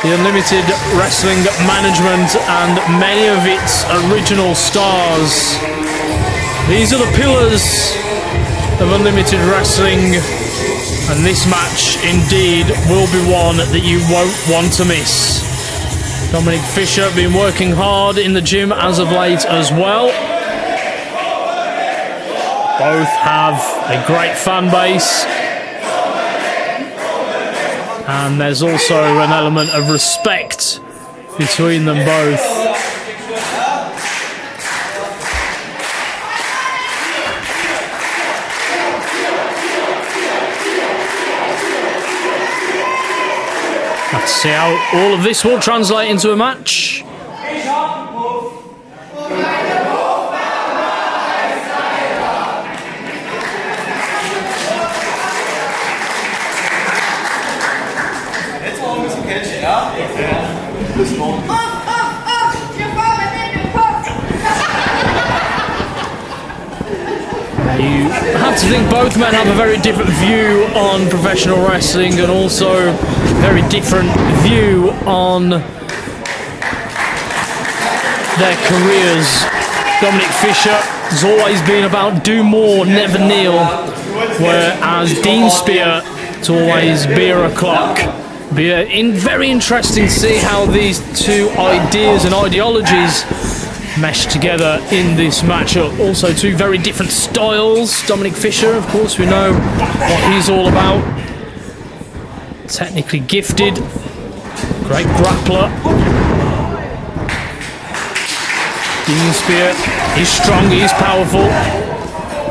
the Unlimited Wrestling management and many of its original stars. These are the pillars of Unlimited Wrestling, and this match indeed will be one that you won't want to miss. Dominic Fischer been working hard in the gym as of late as well. Both have a great fan base, and there's also an element of respect between them both. Let's see how all of this will translate into a match. You have to think both men have a very different view on professional wrestling and also a very different view on their careers. Dominic Fischer has always been about do more, never kneel, whereas Dean Spear, it's always beer o'clock. Be very interesting to see how these two ideas and ideologies mesh together in this matchup. Also two very different styles. Dominic Fischer, of course, we know what he's all about. Technically gifted, great grappler. Dean Spear, he's strong, he's powerful,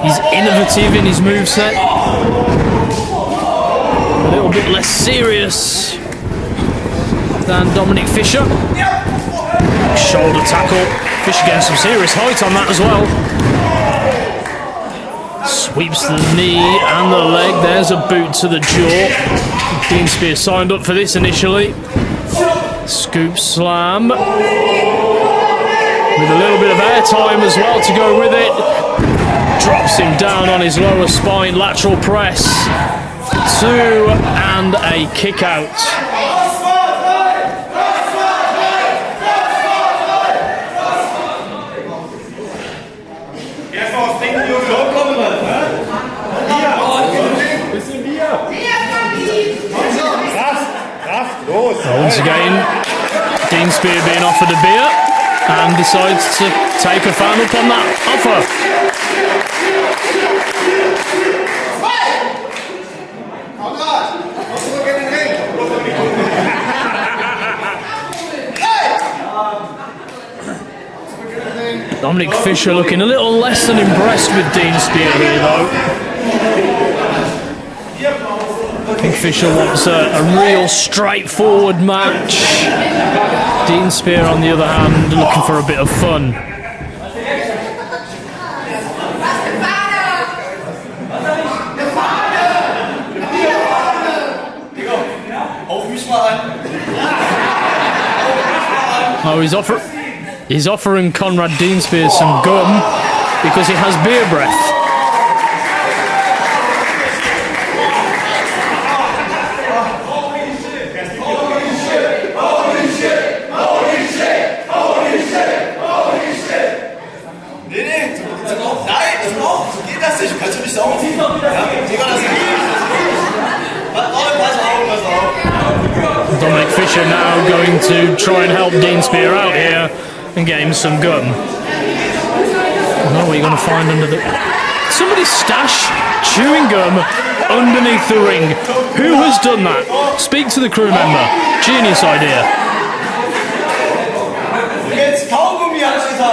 he's innovative in his moveset. A little bit less serious than Dominic Fischer. Shoulder tackle. Fischer getting some serious height on that as well. Sweeps the knee and the leg. There's a boot to the jaw. Dean Spear signed up for this initially. Scoop slam. With a little bit of airtime as well to go with it. Drops him down on his lower spine. Lateral press. 2 and a kick out. Once again, Dean Spear being offered a beer and decides to take a fan up on that offer. Dominic Fischer looking a little less than impressed with Dean Spear here though. I think Fischer wants a real straightforward match. Dean Spear, on the other hand, looking for a bit of fun. Oh, he's offering Conrad Dean Spear some gum because he has beer breath. Dominic Fischer now going to try and help Dean Spear out here and get him some gum. I don't know what you're going to find under the somebody stash chewing gum underneath the ring? Who has done that? Speak to the crew member. Genius idea.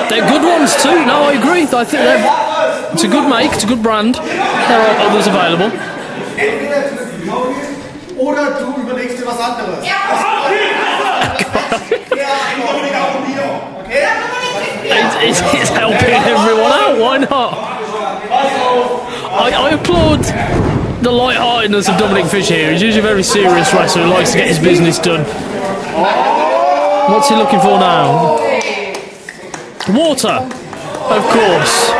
They're good ones too. No, I agree. I think it's a good make, it's a good brand. There are others available. Oder du überlegst dir was anderes. It's helping everyone out, why not? I applaud the light-heartedness of Dominic Fisher here. He's usually a very serious wrestler who likes to get his business done. What's he looking for now? Water, of course.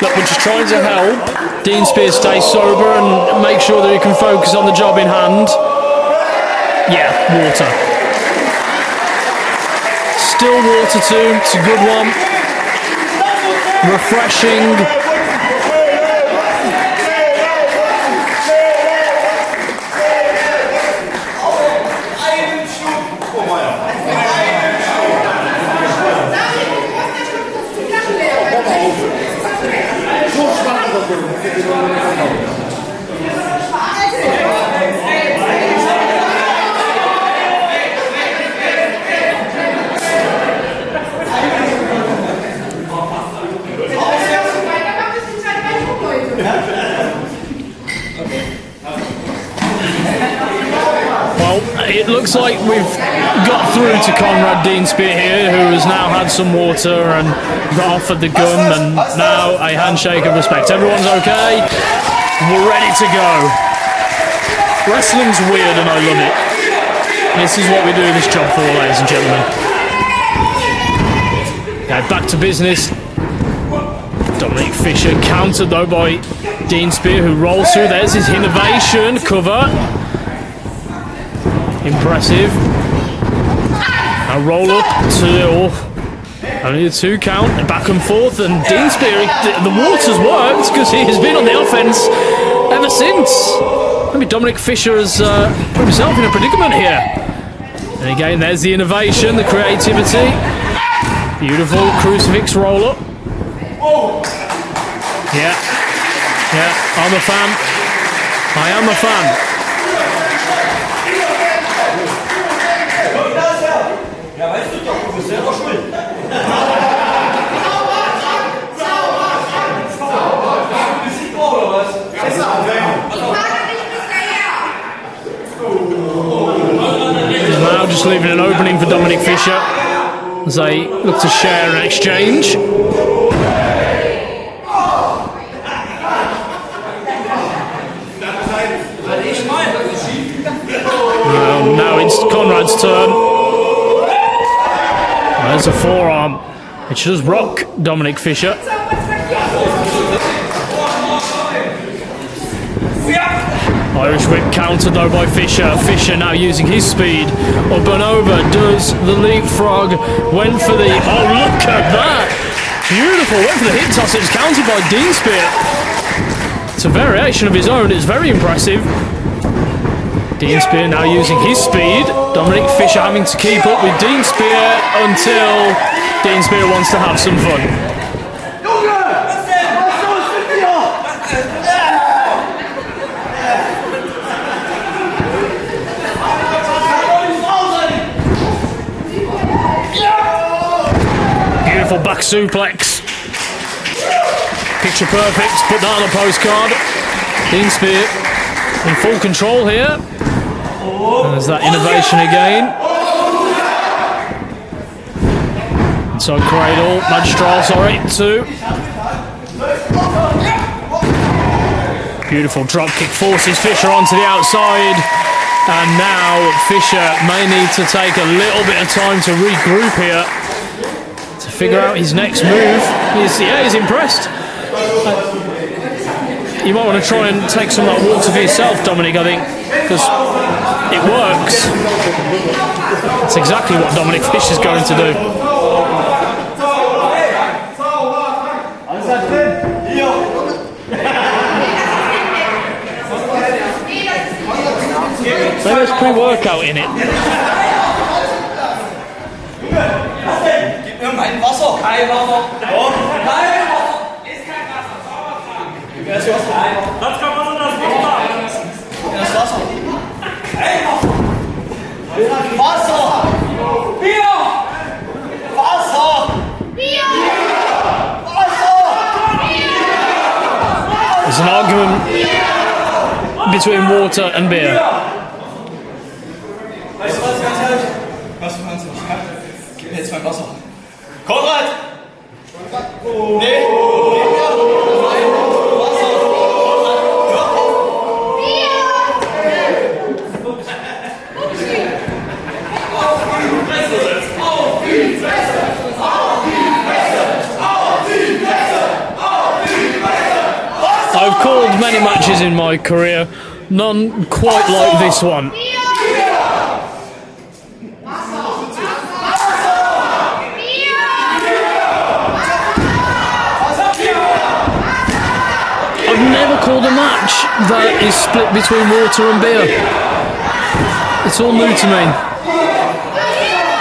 Look, we're just trying to help Dean Spear stay sober and make sure that he can focus on the job in hand. Yeah, water. Still water too, it's a good one. Refreshing. It looks like we've got through to Conrad Dean Spear here, who has now had some water and got offered the gun, and now a handshake of respect. Everyone's okay. We're ready to go. Wrestling's weird and I love it. This is what we do this job for, ladies and gentlemen. Now back to business. Dominic Fisher countered though by Dean Spear, who rolls through. There's his innovation cover. Impressive. Now roll up to only a 2 count, back and forth, and Dean Spear, the water's worked because he has been on the offense ever since. Maybe Dominic Fisher has put himself in a predicament here. And again, there's the innovation, the creativity. Beautiful crucifix roll up. Yeah, I'm a fan. I am a fan. Ja, weißt du doch, du bist selber schuld. Oder was? Now just leaving an opening for Dominic Fisher as they look to share and exchange. Now it's Conrad's turn. There's a forearm, which does rock Dominic Fisher. Irish whip countered though by Fisher. Fisher now using his speed. Up and over, does the leapfrog. Went for the, oh look at that! Beautiful, went for the hip toss. It's countered by Dean Spear. It's a variation of his own, it's very impressive. Dean Spear now using his speed. Dominic Fisher having to keep up with Dean Spear until Dean Spear wants to have some fun. Beautiful back suplex. Picture perfect, put that on a postcard. Dean Spear in full control here. And there's that innovation again. Inside cradle, magistral, sorry, 2. Beautiful drop kick, forces Fisher onto the outside. And now Fisher may need to take a little bit of time to regroup here, to figure out his next move. He's impressed. You might want to try and take some of that water for yourself, Dominic, I think, because it works. That's exactly what Dominic Fisher's going to do. Maybe there's pre-workout in it. Für mein Wasser. Kein Wasser. Doch. Kein Wasser. Ist kein Wasser. Wer ist Wasser? Das kann man das Wasser. Das Wasser. Hey, Wasser. Bier. Wasser. Bier. Wasser. There's an argument between water and beer. Weißt du was, ganz ehrlich? Was meinst du? Gib mir jetzt mein Wasser. Konrad! Nee! I've called many matches in my career, none quite like this one. I've never called a match that is split between water and beer. It's all new to me.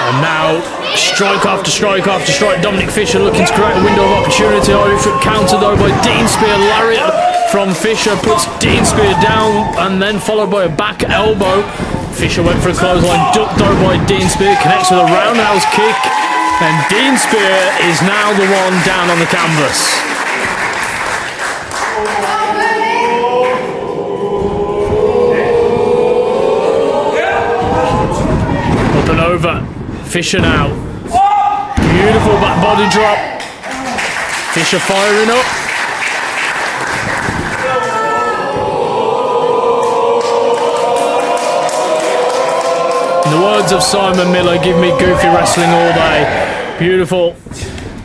And now, strike after strike after strike. Dominic Fisher looking to create a window of opportunity. Irish whip counter though by Dean Spear. Lariat from Fisher puts Dean Spear down and then followed by a back elbow. Fisher went for a clothesline, ducked though by Dean Spear, connects with a roundhouse kick. And Dean Spear is now the one down on the canvas. Up and over. Fisher now. Beautiful back body drop. Fisher firing up. In the words of Simon Miller, give me goofy wrestling all day. Beautiful.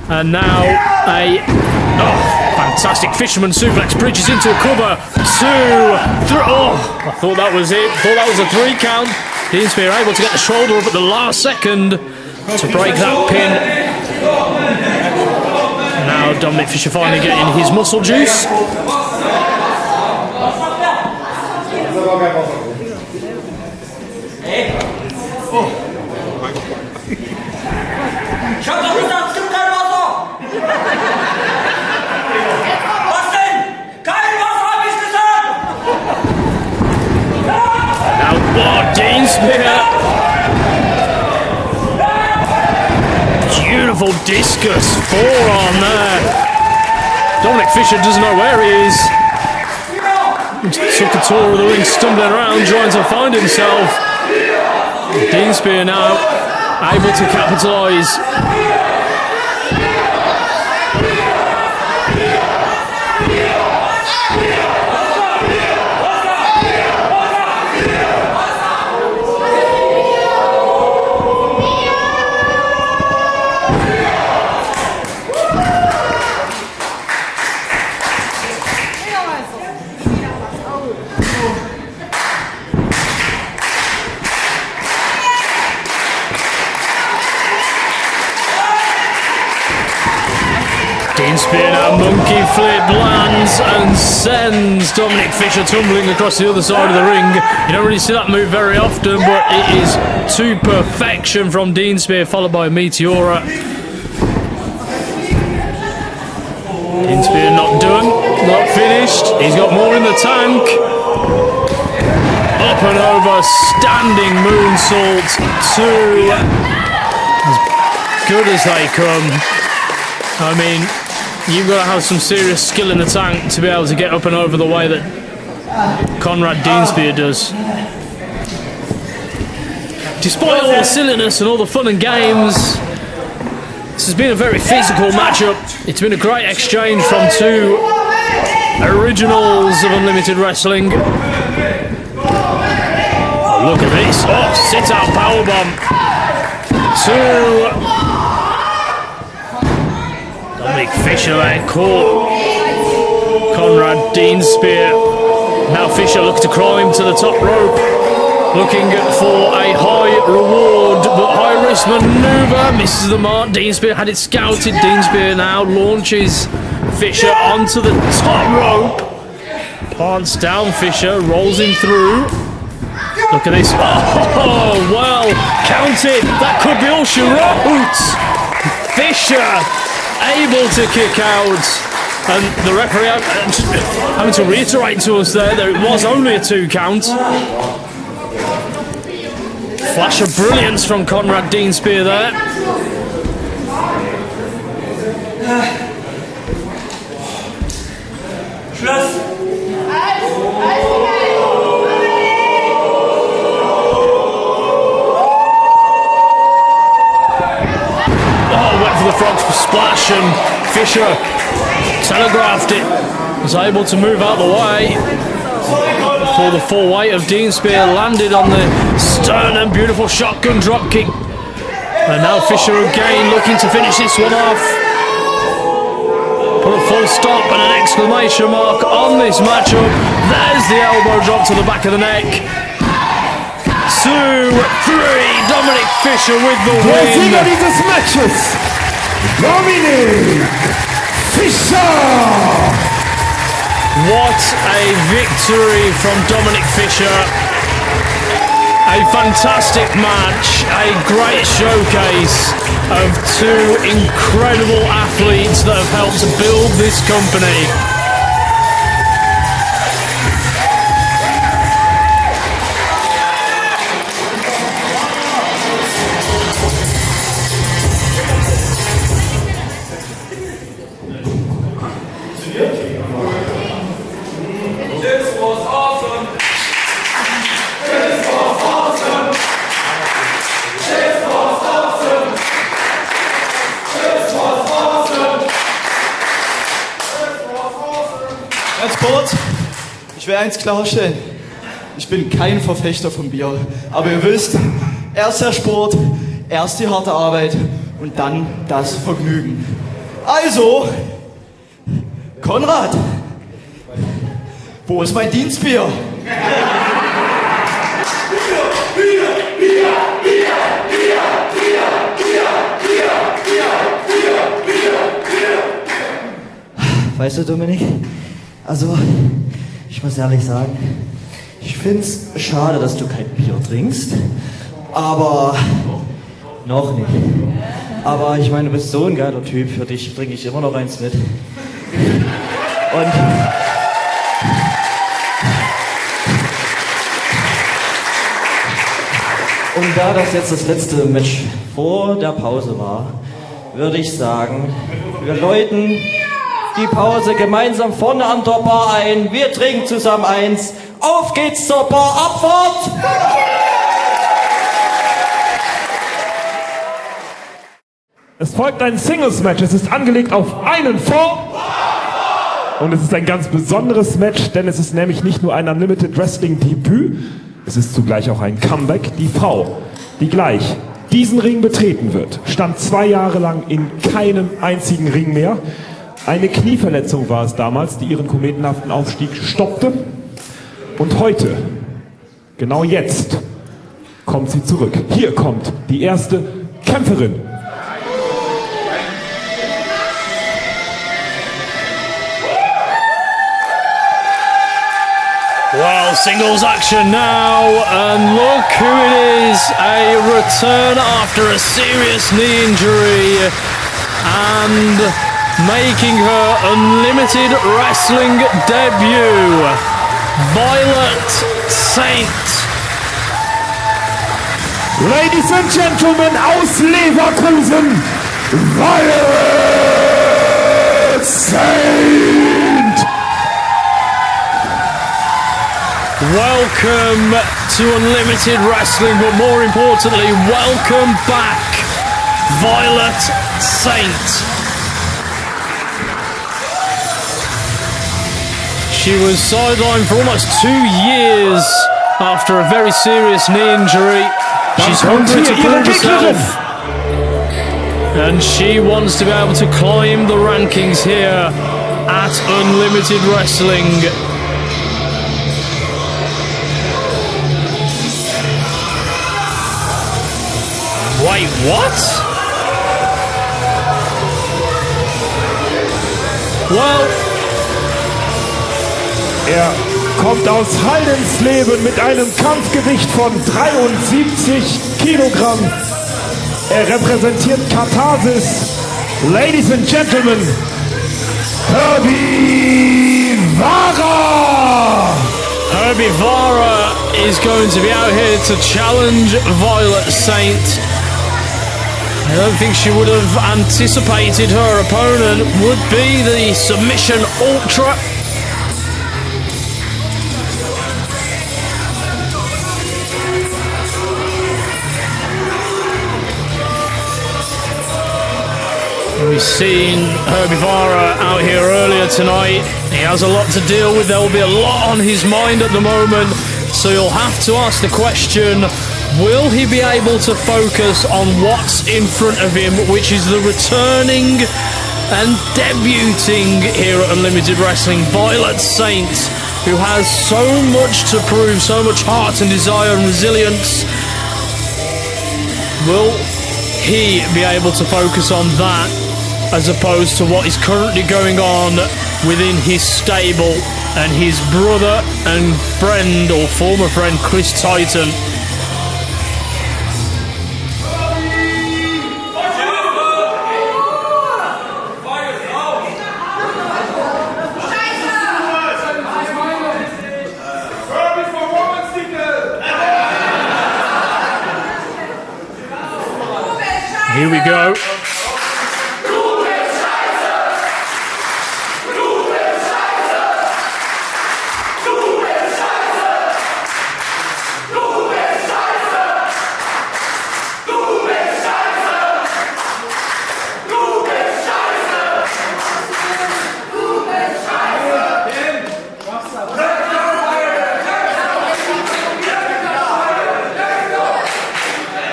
And now a fantastic fisherman suplex, bridges into a cover. 2, 3. Oh, I thought that was it. Thought that was a 3 count. Dean Spear able to get the shoulder up at the last second to break that pin. Now Dominic Fisher finally getting his muscle juice. Ich hab doch gesagt, es gibt kein Wasser! Was denn? Kein Wasser, hab ich gesagt! Now what? Dean Spear. Beautiful discus forearm there. Dominic Fisher doesn't know where he is. Took a tour of the ring, stumbling around, trying to find himself. Dean Spear now able to capitalise. Dean Spear now monkey flip lands and sends Dominic Fisher tumbling across the other side of the ring. You don't really see that move very often, but it is to perfection from Dean Spear, followed by a Meteora. Dean Spear not done, not finished. He's got more in the tank. Up and over, standing moonsault. 2, as good as they come. I mean, you've got to have some serious skill in the tank to be able to get up and over the way that Conrad Dean Spear does. Despite all the silliness and all the fun and games, this has been a very physical matchup. It's been a great exchange from 2 originals of Unlimited Wrestling. Oh, look at this. Oh, sit-out powerbomb. 2. Dominic Fisher there caught Conrad Dean Spear. Now Fisher looking to climb to the top rope, looking for a high reward but high risk manoeuvre. Misses the mark. Dean Spear had it scouted. Dean Spear now launches Fisher onto the top rope. Plants down Fisher, rolls him through. Look at this. Oh, well counted. That could be all she wrote. Fisher able to kick out. And the referee having to reiterate to us there that it was only a 2 count. Flash of brilliance from Conrad Deanspear there. Schluss! Went for the frog splash and Fisher telegraphed it. Was able to move out the way before the full weight of Deanspear landed on the sternum. Beautiful shotgun drop kick. And now Fisher again looking to finish this one off. Put a full stop and an exclamation mark on this matchup. There's the elbow drop to the back of the neck. 2, 3, Dominic Fisher with the Der win. Sieger dieses Matches, Dominic Fischer! What a victory from Dominic Fisher. A fantastic match, a great showcase of 2 incredible athletes that have helped to build this company. Ganz kurz, ich will eins klarstellen. Ich bin kein Verfechter von Bier. Aber ihr wisst, erst der Sport, erst die harte Arbeit und dann das Vergnügen. Also, Konrad, wo ist mein Dienstbier? Weißt du, Dominik, also, ich muss ehrlich sagen, ich find's schade, dass du kein Bier trinkst, aber noch nicht. Aber ich meine, du bist so ein geiler Typ, für dich trinke ich immer noch eins mit. Und da das jetzt das letzte Match vor der Pause war, würde ich sagen, wir läuten die Pause gemeinsam vorne an der Bar ein. Wir trinken zusammen eins. Auf geht's zur Barabfahrt! Es folgt ein Singles-Match. Es ist angelegt auf einen Fall. Und es ist ein ganz besonderes Match, denn es ist nämlich nicht nur ein Unlimited Wrestling-Debüt, es ist zugleich auch ein Comeback. Die Frau, die gleich diesen Ring betreten wird, stand 2 Jahre lang in keinem einzigen Ring mehr. Eine Knieverletzung war es damals, die ihren kometenhaften Aufstieg stoppte. Und heute, genau jetzt, kommt sie zurück. Hier kommt die erste Kämpferin. Well, singles action now, and look who it is. A return after a serious knee injury, and making her Unlimited Wrestling debut, Violet Saint. Ladies and Gentlemen, aus Leverkusen, Violet Saint! Welcome to Unlimited Wrestling, but more importantly, welcome back, Violet Saint. She was sidelined for almost 2 years after a very serious knee injury. She's hungry to prove herself, and she wants to be able to climb the rankings here at Unlimited Wrestling. Wait, what? Well, Er kommt aus Haldensleben mit einem Kampfgewicht von 73 Kilogramm. Er repräsentiert Katharsis. Ladies and Gentlemen, Herbie Vara! Herbie Vara is going to be out here to challenge Violet Saint. I don't think she would have anticipated her opponent would be the submission ultra. We've seen Herbie Vara out here earlier tonight. He has a lot to deal with. There will be a lot on his mind at the moment. So you'll have to ask the question, will he be able to focus on what's in front of him, which is the returning and debuting here at Unlimited Wrestling, Violet Saint, who has so much to prove, so much heart and desire and resilience. Will he be able to focus on that as opposed to what is currently going on within his stable and his brother and friend or former friend Chris Titan? Here we go.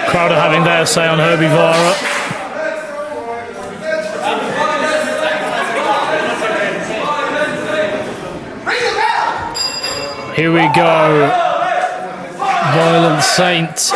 Crowd are having their say on Herbie Vara. Here we go. Violent Saint.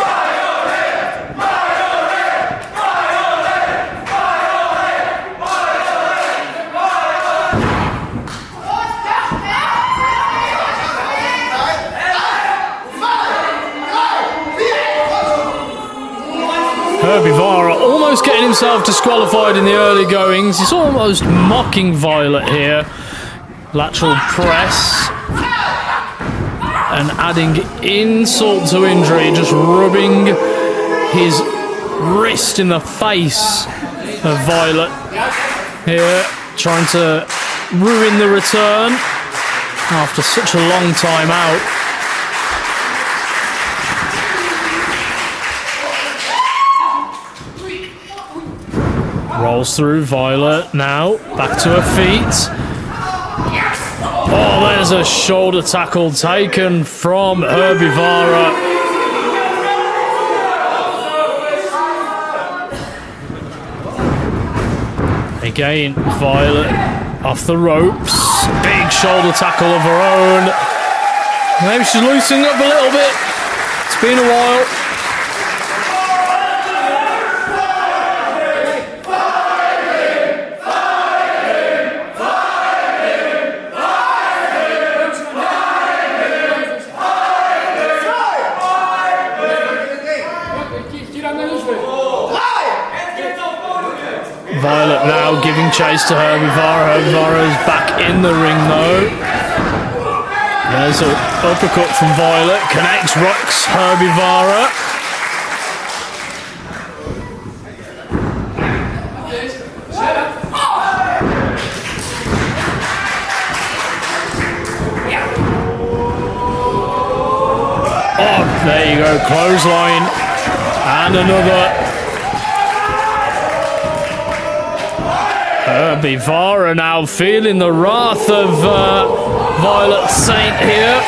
Herbie Vara almost getting himself disqualified in the early goings. He's almost mocking Violet here. Lateral press. And adding insult to injury, just rubbing his wrist in the face of Violet here, trying to ruin the return after such a long time out. Rolls through Violet now, back to her feet. Oh, there's a shoulder tackle taken from Herbie Vara. Again, Violet off the ropes. Big shoulder tackle of her own. Maybe she's loosening up a little bit. It's been a while. Violet now giving chase to Herbie Vara. Herbie Vara is back in the ring though. There's an uppercut from Violet. Connects, rocks Herbie Vara. Oh, there you go. Clothesline. And another. Herbie Vara now feeling the wrath of Violet Saint here.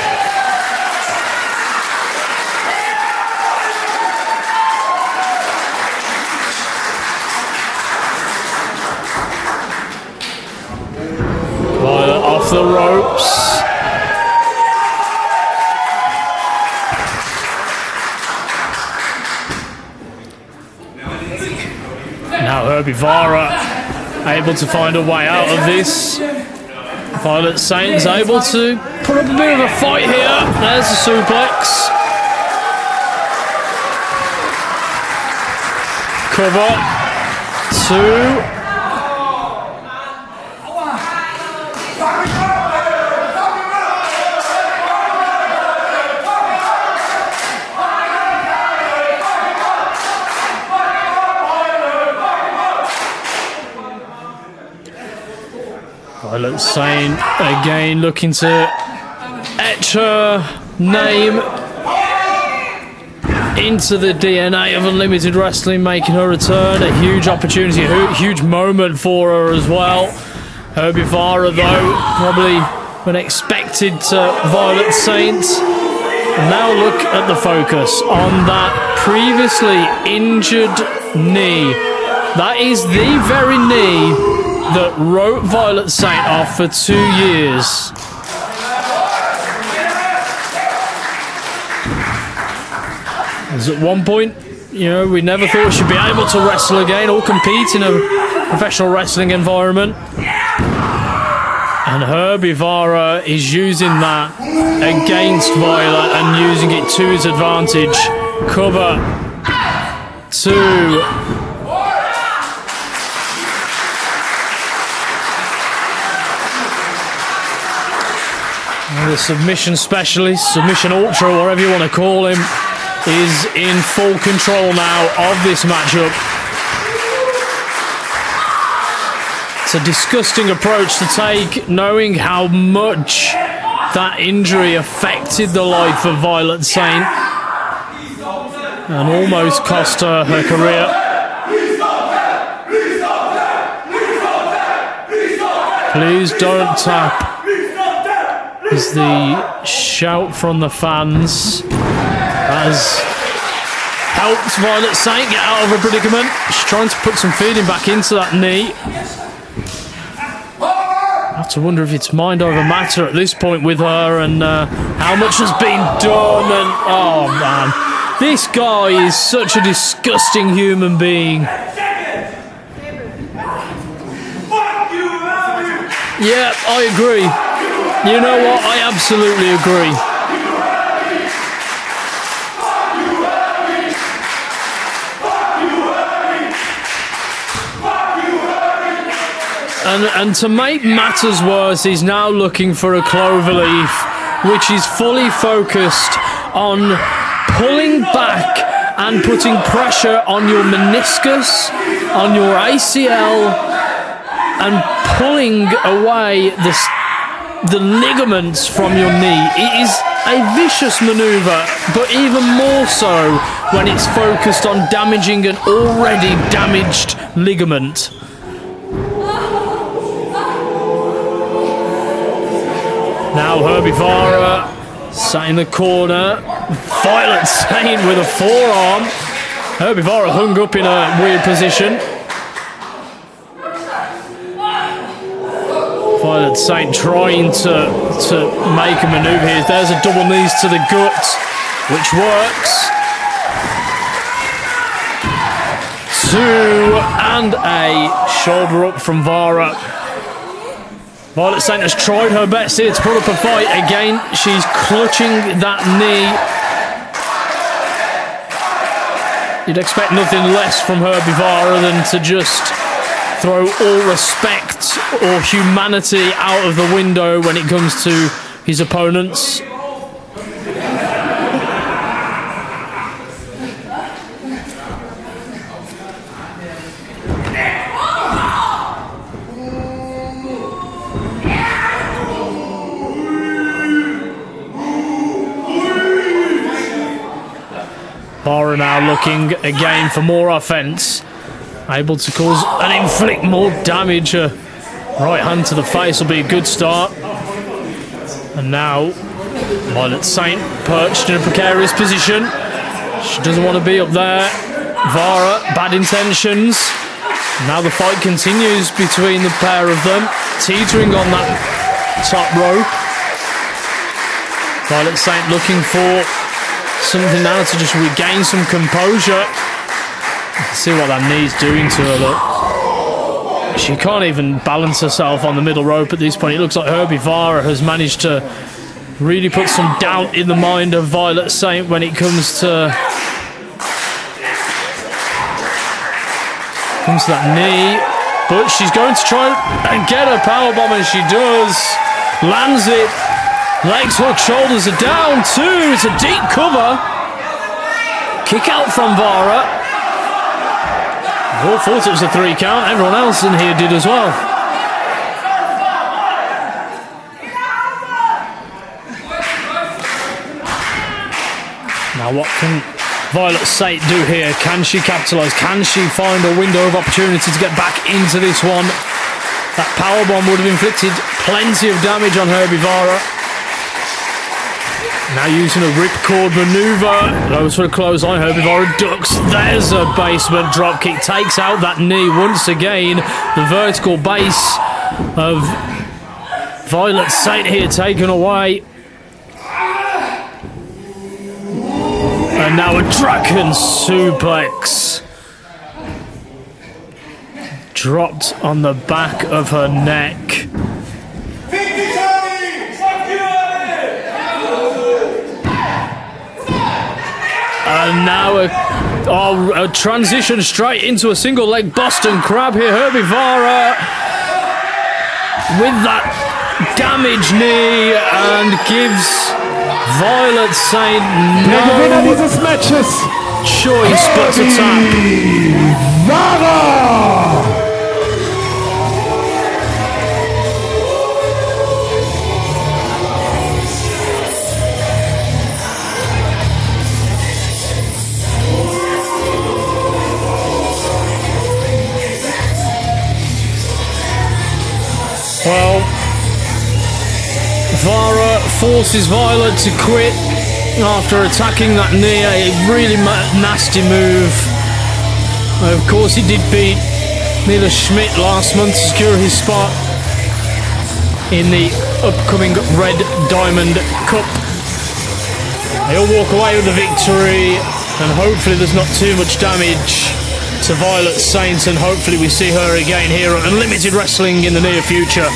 Violet off the ropes. Now Herbie Vara able to find a way out of this. Violet Saint is able to put up a bit of a fight here. There's the suplex. Cover. 2. Violet Saint again looking to etch her name into the DNA of Unlimited Wrestling, making her return. A huge opportunity, a huge moment for her as well. Herbie Vara, though, probably unexpected to Violet Saint. And now look at the focus on that previously injured knee. That is the very knee that wrote Violet Saint off for 2 years. As at one point, we never thought she'd be able to wrestle again or compete in a professional wrestling environment. And Herbie Vara is using that against Violet and using it to his advantage. Cover. 2. The submission specialist, submission ultra, whatever you want to call him, is in full control now of this matchup. It's a disgusting approach to take, knowing how much that injury affected the life of Violet Saint and almost cost her her career. Please don't tap. Is the shout from the fans. Has helped Violet Saint get out of a predicament. She's trying to put some feeling back into that knee. I have to wonder if it's mind over matter at this point with her and how much has been done. And oh man, this guy is such a disgusting human being. Yeah, I agree. You know what? I absolutely agree. And to make matters worse, he's now looking for a cloverleaf, which is fully focused on pulling back and putting pressure on your meniscus, on your ACL, and pulling away the ligaments from your knee. It is a vicious maneuver, but even more so when it's focused on damaging an already damaged ligament. Now Herbie Vara sat in the corner. Violet Saint with a forearm. Herbie Vara hung up in a weird position. Violet Saint trying to make a manoeuvre here. There's a double knees to the gut, which works. 2 and a shoulder up from Vara. Violet Saint has tried her best here to put up a fight. Again, she's clutching that knee. You'd expect nothing less from Herbie Vara than to just throw all respect or humanity out of the window when it comes to his opponents. Vara now looking again for more offense, able to cause and inflict more damage. A right hand to the face will be a good start. And now Violet Saint perched in a precarious position. She doesn't want to be up there. Vara, bad intentions. Now the fight continues between the pair of them, teetering on that top rope. Violet Saint looking for something now to just regain some composure. See what that knee's doing to her, look. She can't even balance herself on the middle rope at this point. It looks like Herbie Vara has managed to really put some doubt in the mind of Violet Saint when it comes to Comes to that knee, but she's going to try and get a powerbomb, and she does. Lands it. Legs hook, shoulders are down too. It's a deep cover. Kick out from Vara. All thought it was a 3 count. Everyone else in here did as well. Now what can Violet Sate do here? Can she capitalise? Can she find a window of opportunity to get back into this one? That powerbomb would have inflicted plenty of damage on Herbie Vara. Now using a ripcord manoeuvre. Goes for a clothesline. Herbie Vara ducks. There's a basement dropkick. Takes out that knee once again. The vertical base of Violet Sate here taken away. And now a dragon suplex. Dropped on the back of her neck. And now a transition straight into a single leg Boston Crab here. Herbie Vara with that damaged knee and gives Violet Sate no choice but to tap. Vara! Well, Vara forces Violet to quit after attacking that knee. A really nasty move. Of course, he did beat Mila Schmidt last month to secure his spot in the upcoming Red Diamond Cup. He'll walk away with the victory, and hopefully there's not too much damage to Violet Sate, and hopefully we see her again here at Unlimited Wrestling in the near future.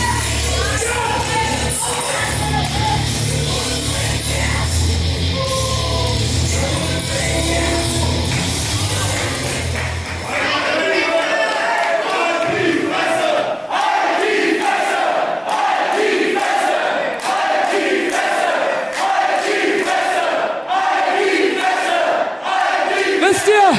Wisst ihr,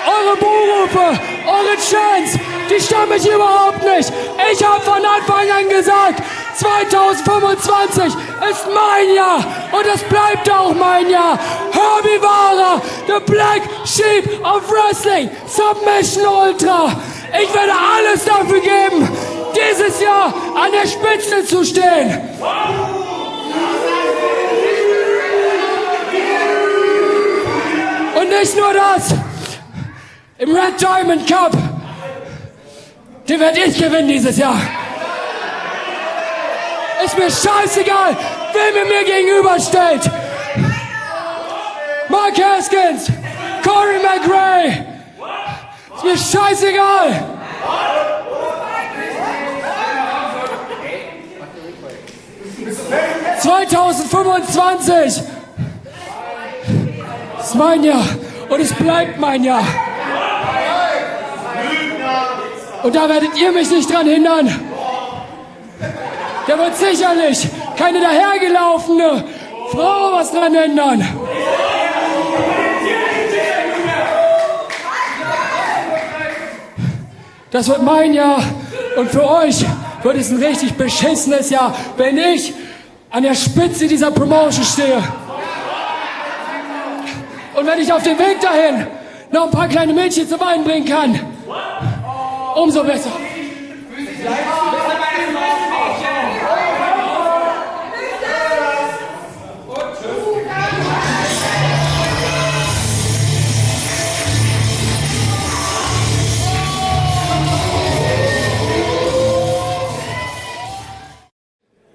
eure Berufe, eure Chance, die stammen mich überhaupt nicht. Ich habe von Anfang an gesagt, 2025 ist mein Jahr und es bleibt auch mein Jahr. Herbie Vara, the Black Sheep of Wrestling, Submission Ultra. Ich werde alles dafür geben, dieses Jahr an der Spitze zu stehen. Und nicht nur das, im Red Diamond Cup, den werde ich gewinnen dieses Jahr. Ist mir scheißegal, wer mir gegenübersteht. Mark Haskins, Corey McRae, ist mir scheißegal. »2025 ist mein Jahr und es bleibt mein Jahr. Und da werdet ihr mich nicht dran hindern. Da wird sicherlich keine dahergelaufene Frau was dran ändern. Das wird mein Jahr und für euch wird es ein richtig beschissenes Jahr, wenn ich an der Spitze dieser Promotion stehe. Und wenn ich auf dem Weg dahin noch ein paar kleine Mädchen zum Weinen bringen kann, umso besser.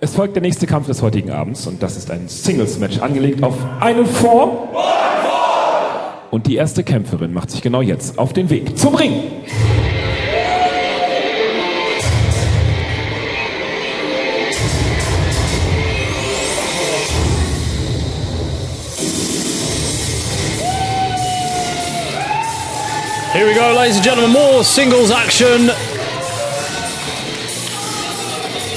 Es folgt der nächste Kampf des heutigen Abends und das ist ein Singles-Match angelegt auf einen Fall. Und die erste Kämpferin macht sich genau jetzt auf den Weg zum Ring. Here we go, ladies and gentlemen, more singles action.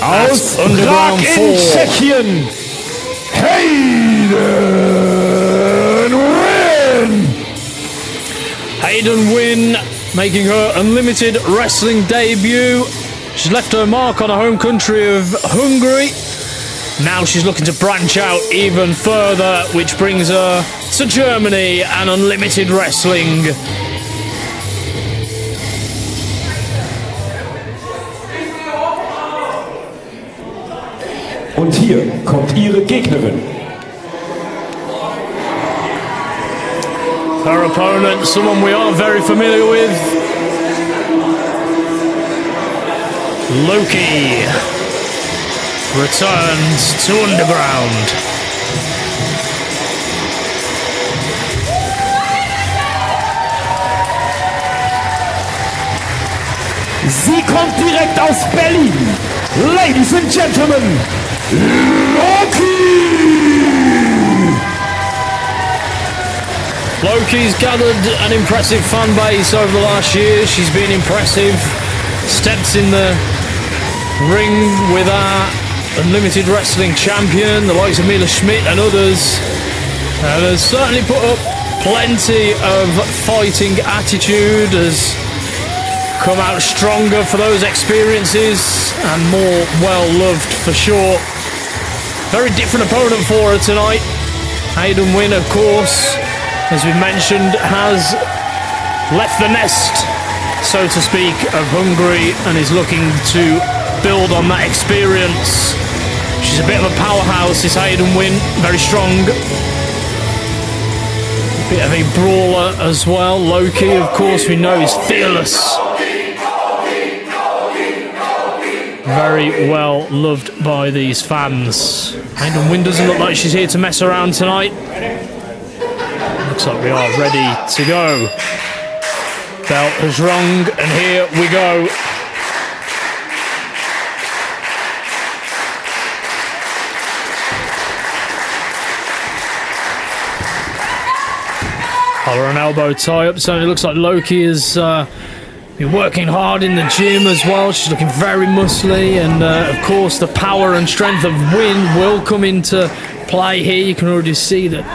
Aus Underground Prag in 4. Tschechien, Hayden Wynn making her Unlimited Wrestling debut. She's left her mark on her home country of Hungary. Now she's looking to branch out even further, which brings her to Germany and Unlimited Wrestling. Und hier kommt ihre Gegnerin. Her opponent, someone we are very familiar with, Loki, returns to Underground. Sie kommt direkt aus Berlin. Ladies and Gentlemen, Loki! Loki's gathered an impressive fan base over the last year. She's been impressive. Steps in the ring with our Unlimited Wrestling champion, the likes of Mila Schmidt and others. And has certainly put up plenty of fighting attitude, has come out stronger for those experiences and more well-loved for sure. Very different opponent for her tonight. Hayden Wynn, of course, as we mentioned, has left the nest, so to speak, of Hungary and is looking to build on that experience. She's a bit of a powerhouse, this Hayden Wynn, very strong. A bit of a brawler as well. Loki, of course, we know is fearless. Very well loved by these fans. Hayden Wynn doesn't look like she's here to mess around tonight. Looks like we are ready to go. Bell has rung, and here we go. Collar and elbow tie-up. Certainly looks like Loki has been working hard in the gym as well. She's looking very muscly, and of course the power and strength of Wynn will come into play here. You can already see that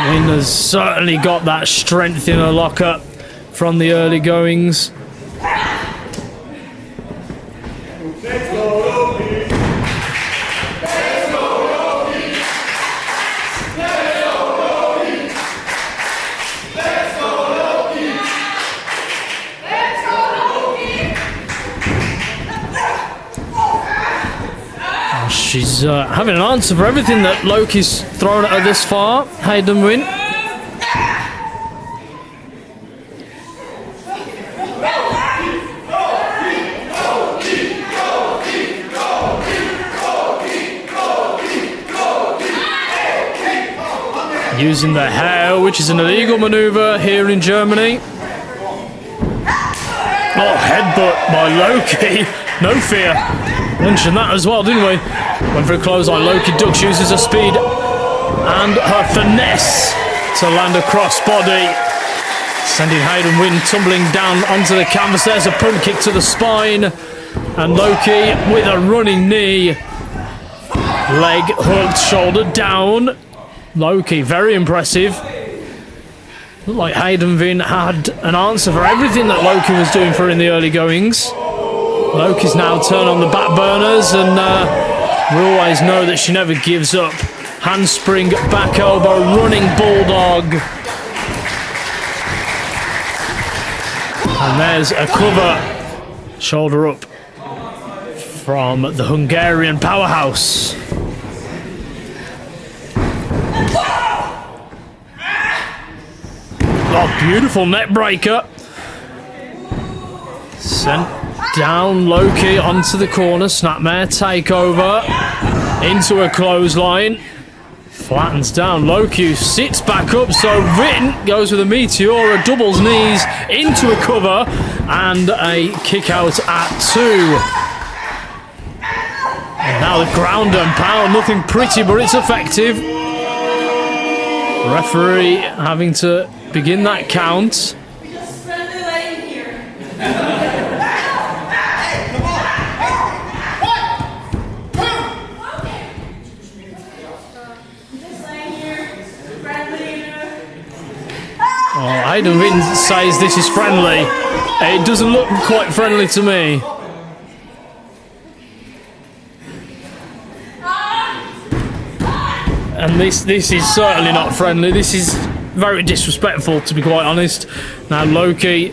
Wynn has certainly got that strength in her locker from the early goings. She's having an answer for everything that Loki's thrown at her this far, Hayden Wynn. Using the hair, which is an illegal maneuver here in Germany. Oh, headbutt by Loki. No fear. Mentioned that as well, didn't we? Went for a clothesline. Loki ducks, uses her speed and her finesse to land a crossbody, sending Hayden Wynn tumbling down onto the canvas. There's a punt kick to the spine, and Loki with a running knee. Leg hooked, shoulder down. Loki, very impressive. Looked like Hayden Wynn had an answer for everything that Loki was doing for her in the early goings. Loki's now turned on the back burners, and we always know that she never gives up. Handspring, back elbow, running bulldog. And there's a cover, shoulder up from the Hungarian powerhouse. Oh, beautiful neck breaker. Sent down Loki onto the corner, snapmare takeover into a clothesline, flattens down Loki, sits back up, so Wynn goes with a meteor, doubles knees into a cover and a kick out at 2. And now the ground and pound, nothing pretty but it's effective. Referee having to begin that count. Hayden Wynn says this is friendly. It doesn't look quite friendly to me. And this is certainly not friendly. This is very disrespectful, to be quite honest. Now Loki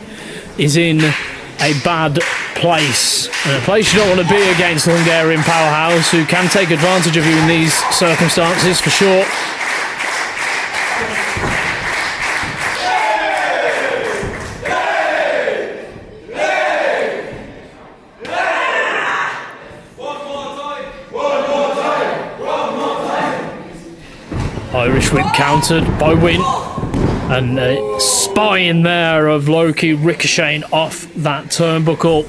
is in a bad place, and a place you don't want to be against the Hungarian powerhouse, who can take advantage of you in these circumstances for sure. Irish whip countered by Wynn, and a spine there of Loki ricocheting off that turnbuckle.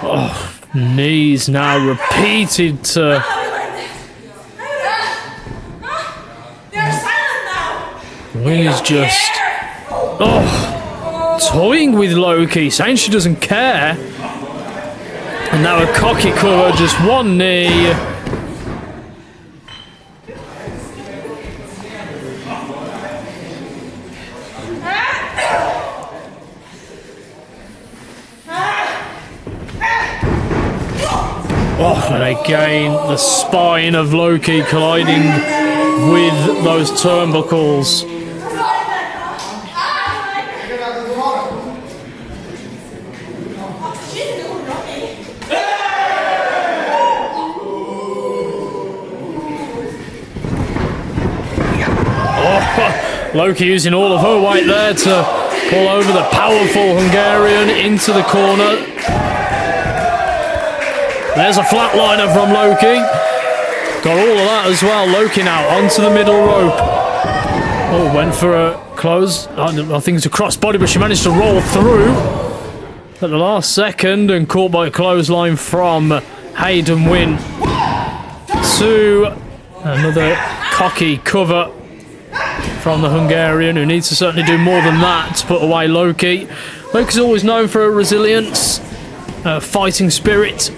Oh, knees now repeated to... Wynn is just... toying with Loki, saying she doesn't care. And now a cocky cover, just one knee. And again, the spine of Loki colliding with those turnbuckles. Oh, Loki using all of her weight there to pull over the powerful Hungarian into the corner. There's a flatliner from Loki. Got all of that as well. Loki now onto the middle rope. Oh, went for a close. I think it's a crossbody, but she managed to roll through at the last second and caught by a clothesline from Hayden Wynn. To another cocky cover from the Hungarian, who needs to certainly do more than that to put away Loki. Loki's always known for her resilience, fighting spirit.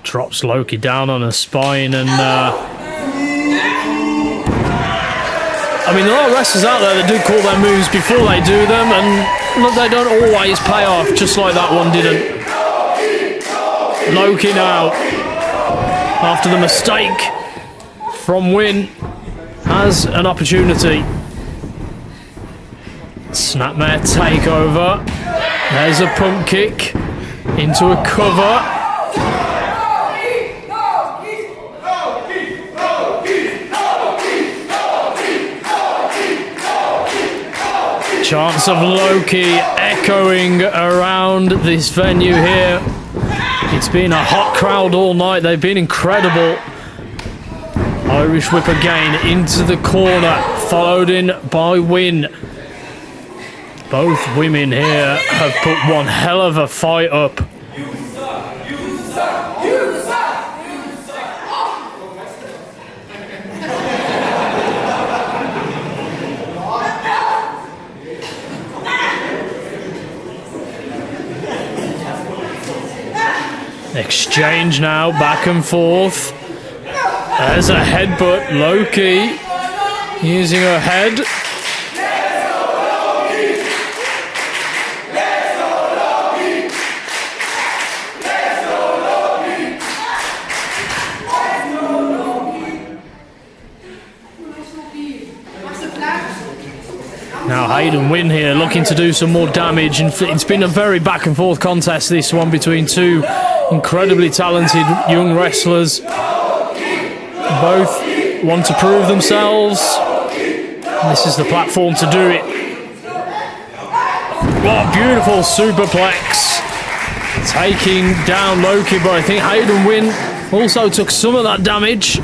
Drops Loki down on her spine, and I mean, there are wrestlers out there that do call their moves before they do them, and they don't always pay off, just like that one didn't. Loki now, after the mistake from Wynn, has an opportunity. Snapmare takeover. There's a pump kick into a cover. Chants of Loki echoing around this venue here. It's been a hot crowd all night. They've been incredible. Irish whip again into the corner, followed in by Wynn. Both women here have put one hell of a fight up. Exchange now, back and forth. There's a headbutt. Loki using her head. Now Hayden Wynn here looking to do some more damage, and it's been a very back and forth contest, this one, between two incredibly talented young wrestlers. Both want to prove themselves. This is the platform to do it. What a beautiful superplex. Taking down Loki, but I think Hayden Wynn also took some of that damage.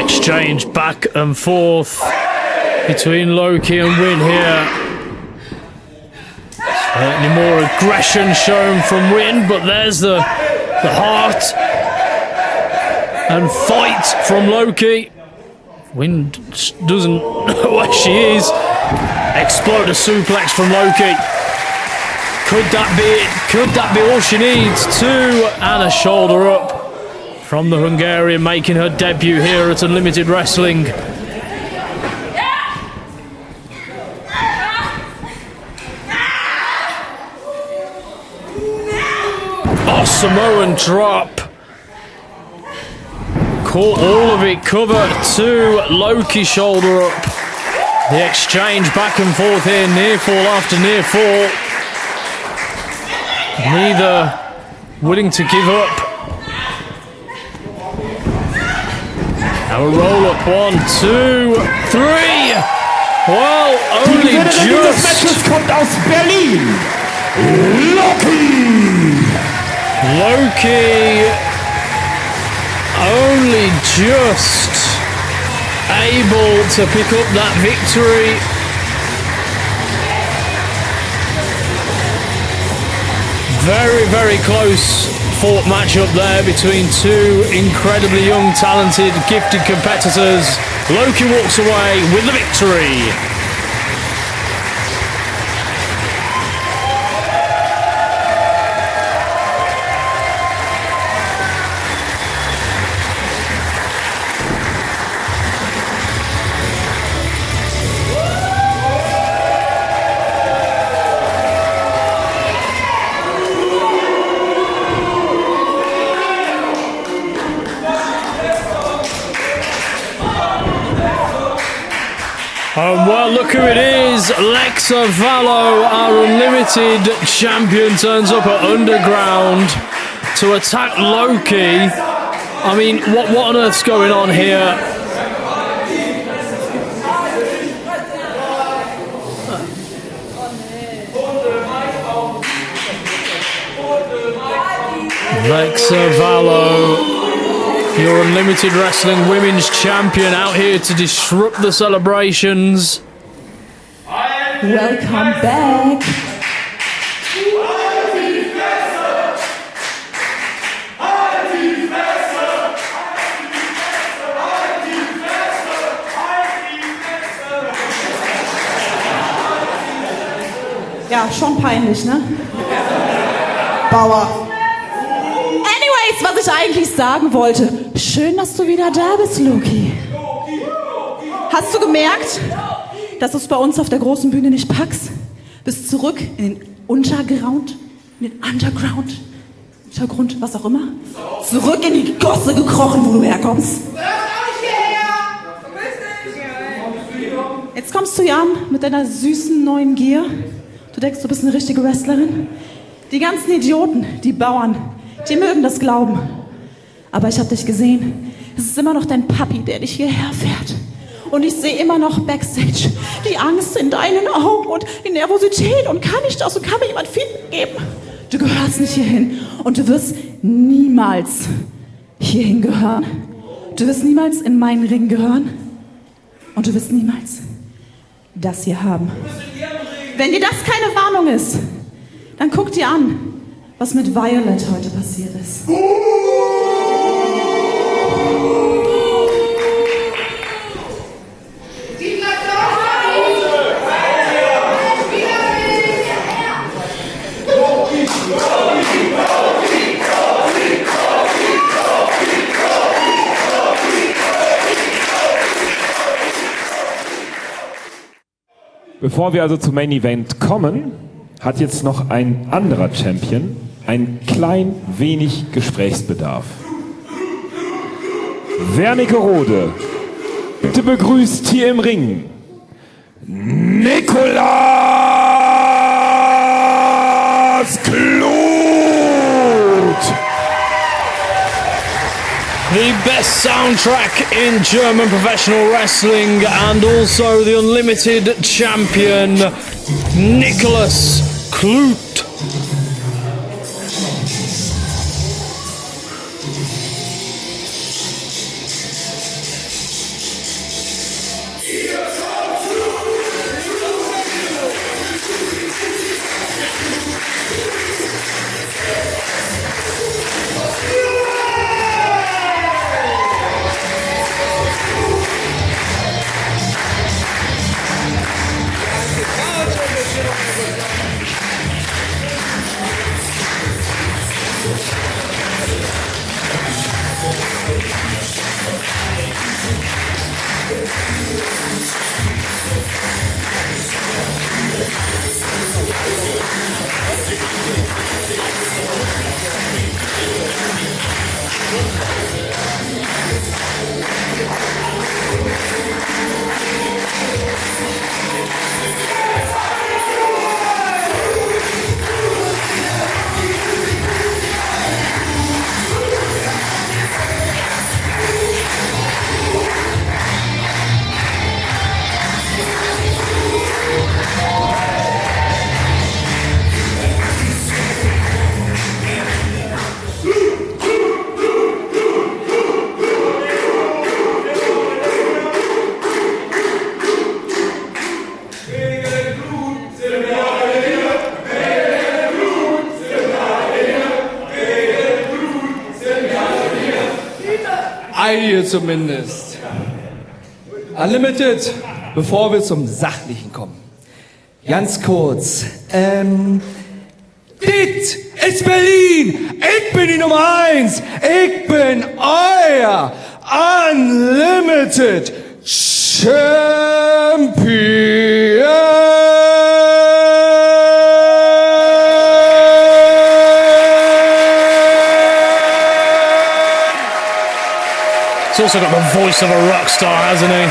exchange back and forth between Loki and Win here. Certainly more aggression shown from Win, but there's the heart and fight from Loki. Win doesn't know where she is. Explode a suplex from Loki. Could that be it? Could that be all she needs? 2 and a shoulder up from the Hungarian, making her debut here at Unlimited Wrestling. Oh, Samoan drop. Caught all of it, cover to Loki, shoulder up. The exchange back and forth here, near fall after near fall. Neither willing to give up. Now a roll up, 1, 2, 3. Well, only Dieses Matches kommt aus Berlin. Loki only just able to pick up that victory. Very, very close fought matchup there between 2 incredibly young, talented, gifted competitors. Loki walks away with the victory. Well, look who it is. Lexa Vallo, our Unlimited champion, turns up at Underground to attack Loki. I mean, what on earth's going on here? Lexa Vallo, your Unlimited Wrestling Women's Champion, out here to disrupt the celebrations. Welcome back. Ja, schon peinlich, ne? Bauer. Anyways, was ich eigentlich sagen wollte. Schön, dass du wieder da bist, Loki. Hast du gemerkt, dass du es bei uns auf der großen Bühne nicht packst? Bist zurück in den Untergrund, Untergrund, was auch immer. Zurück in die Gosse gekrochen, wo du herkommst. Jetzt kommst du hier an mit deiner süßen neuen Gier. Du denkst, du bist eine richtige Wrestlerin. Die ganzen Idioten, die Bauern, die mögen das glauben. Aber ich habe dich gesehen. Es ist immer noch dein Papi, der dich hierher fährt. Und ich sehe immer noch Backstage die Angst in deinen Augen und die Nervosität. Und kann ich das und kann mir jemand Feedback geben? Du gehörst nicht hierhin. Und du wirst niemals hierhin gehören. Du wirst niemals in meinen Ring gehören. Und du wirst niemals das hier haben. Wenn dir das keine Warnung ist, dann guck dir an, was mit Violet heute passiert ist. Bevor wir also zum Main Event kommen, hat jetzt noch ein anderer Champion ein klein wenig Gesprächsbedarf. Wernigerode, bitte begrüßt hier im Ring Nikolaus Kluth! The best soundtrack in German professional wrestling and also the Unlimited champion, Nikolaus Kluth. Einige zumindest. Unlimited, bevor wir zum Sachlichen kommen. Ganz kurz. Dit ist Berlin. Ich bin die Nummer 1. Ich bin euer Unlimited Champion. He's also got the voice of a rock star, hasn't he?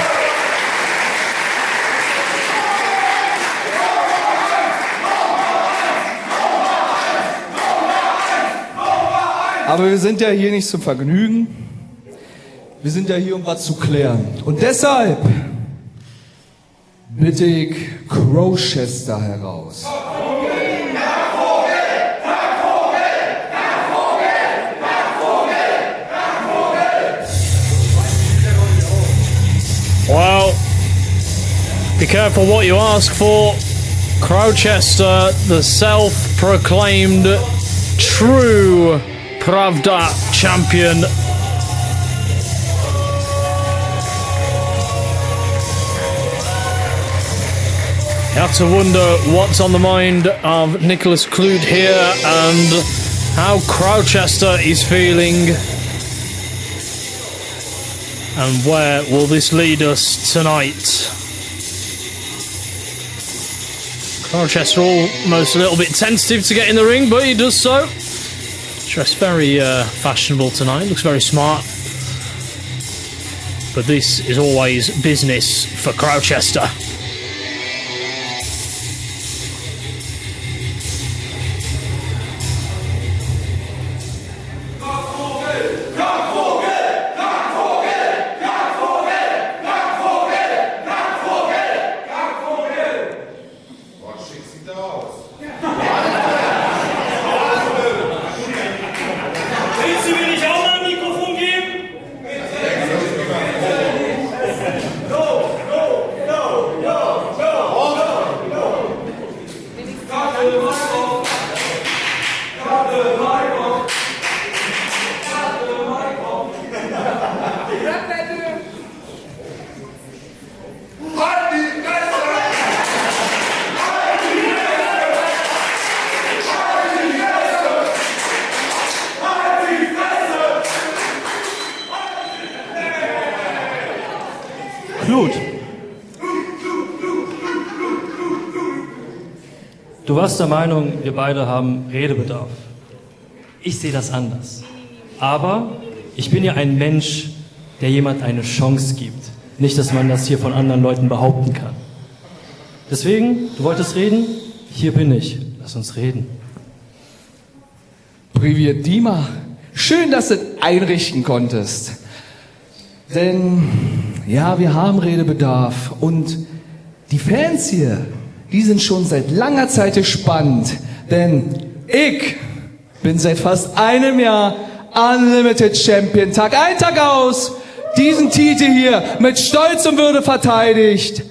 Aber wir sind ja hier nicht zum Vergnügen. Wir sind ja hier, um was zu klären. Und deshalb bitte ich Crowchester heraus. Well, be careful what you ask for. Crowchester, the self-proclaimed true Pravda champion. You have to wonder what's on the mind of Nicholas Clute here and how Crowchester is feeling. And where will this lead us tonight? Crowchester almost a little bit tentative to get in the ring, but he does so. Dressed very fashionable tonight, looks very smart. But this is always business for Crowchester. Clute. Du warst der Meinung, wir beide haben Redebedarf. Ich sehe das anders. Aber ich bin ja ein Mensch, der jemand eine Chance gibt. Nicht, dass man das hier von anderen Leuten behaupten kann. Deswegen, du wolltest reden? Hier bin ich. Lass uns reden. Privet Dima, schön, dass du es einrichten konntest. Denn, ja, wir haben Redebedarf und die Fans hier, die sind schon seit langer Zeit gespannt. Denn ich bin seit fast einem Jahr Unlimited Champion. Tag ein, Tag aus, diesen Titel hier mit Stolz und Würde verteidigt.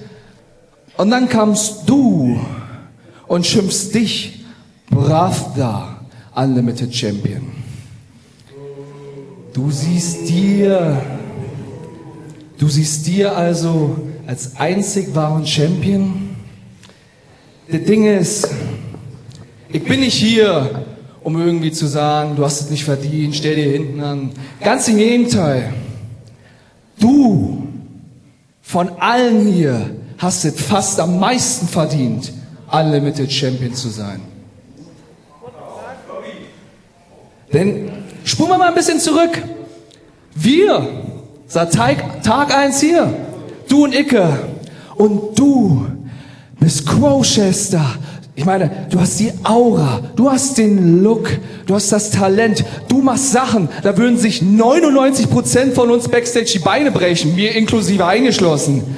Und dann kamst du und schimpfst dich Pravda Unlimited Champion. Du siehst dir also als einzig wahren Champion? Das Ding ist, ich bin nicht hier, um irgendwie zu sagen, du hast es nicht verdient, stell dir hinten an. Ganz im Gegenteil. Du, von allen hier, hast es fast am meisten verdient, Unlimited Champion zu sein. Denn, spulen wir mal ein bisschen zurück. Wir, seit Tag 1 hier, du und Icke, und du bist Crowchester. Ich meine, du hast die Aura, du hast den Look, du hast das Talent, du machst Sachen, da würden sich 99% von uns Backstage die Beine brechen, mir inklusive eingeschlossen.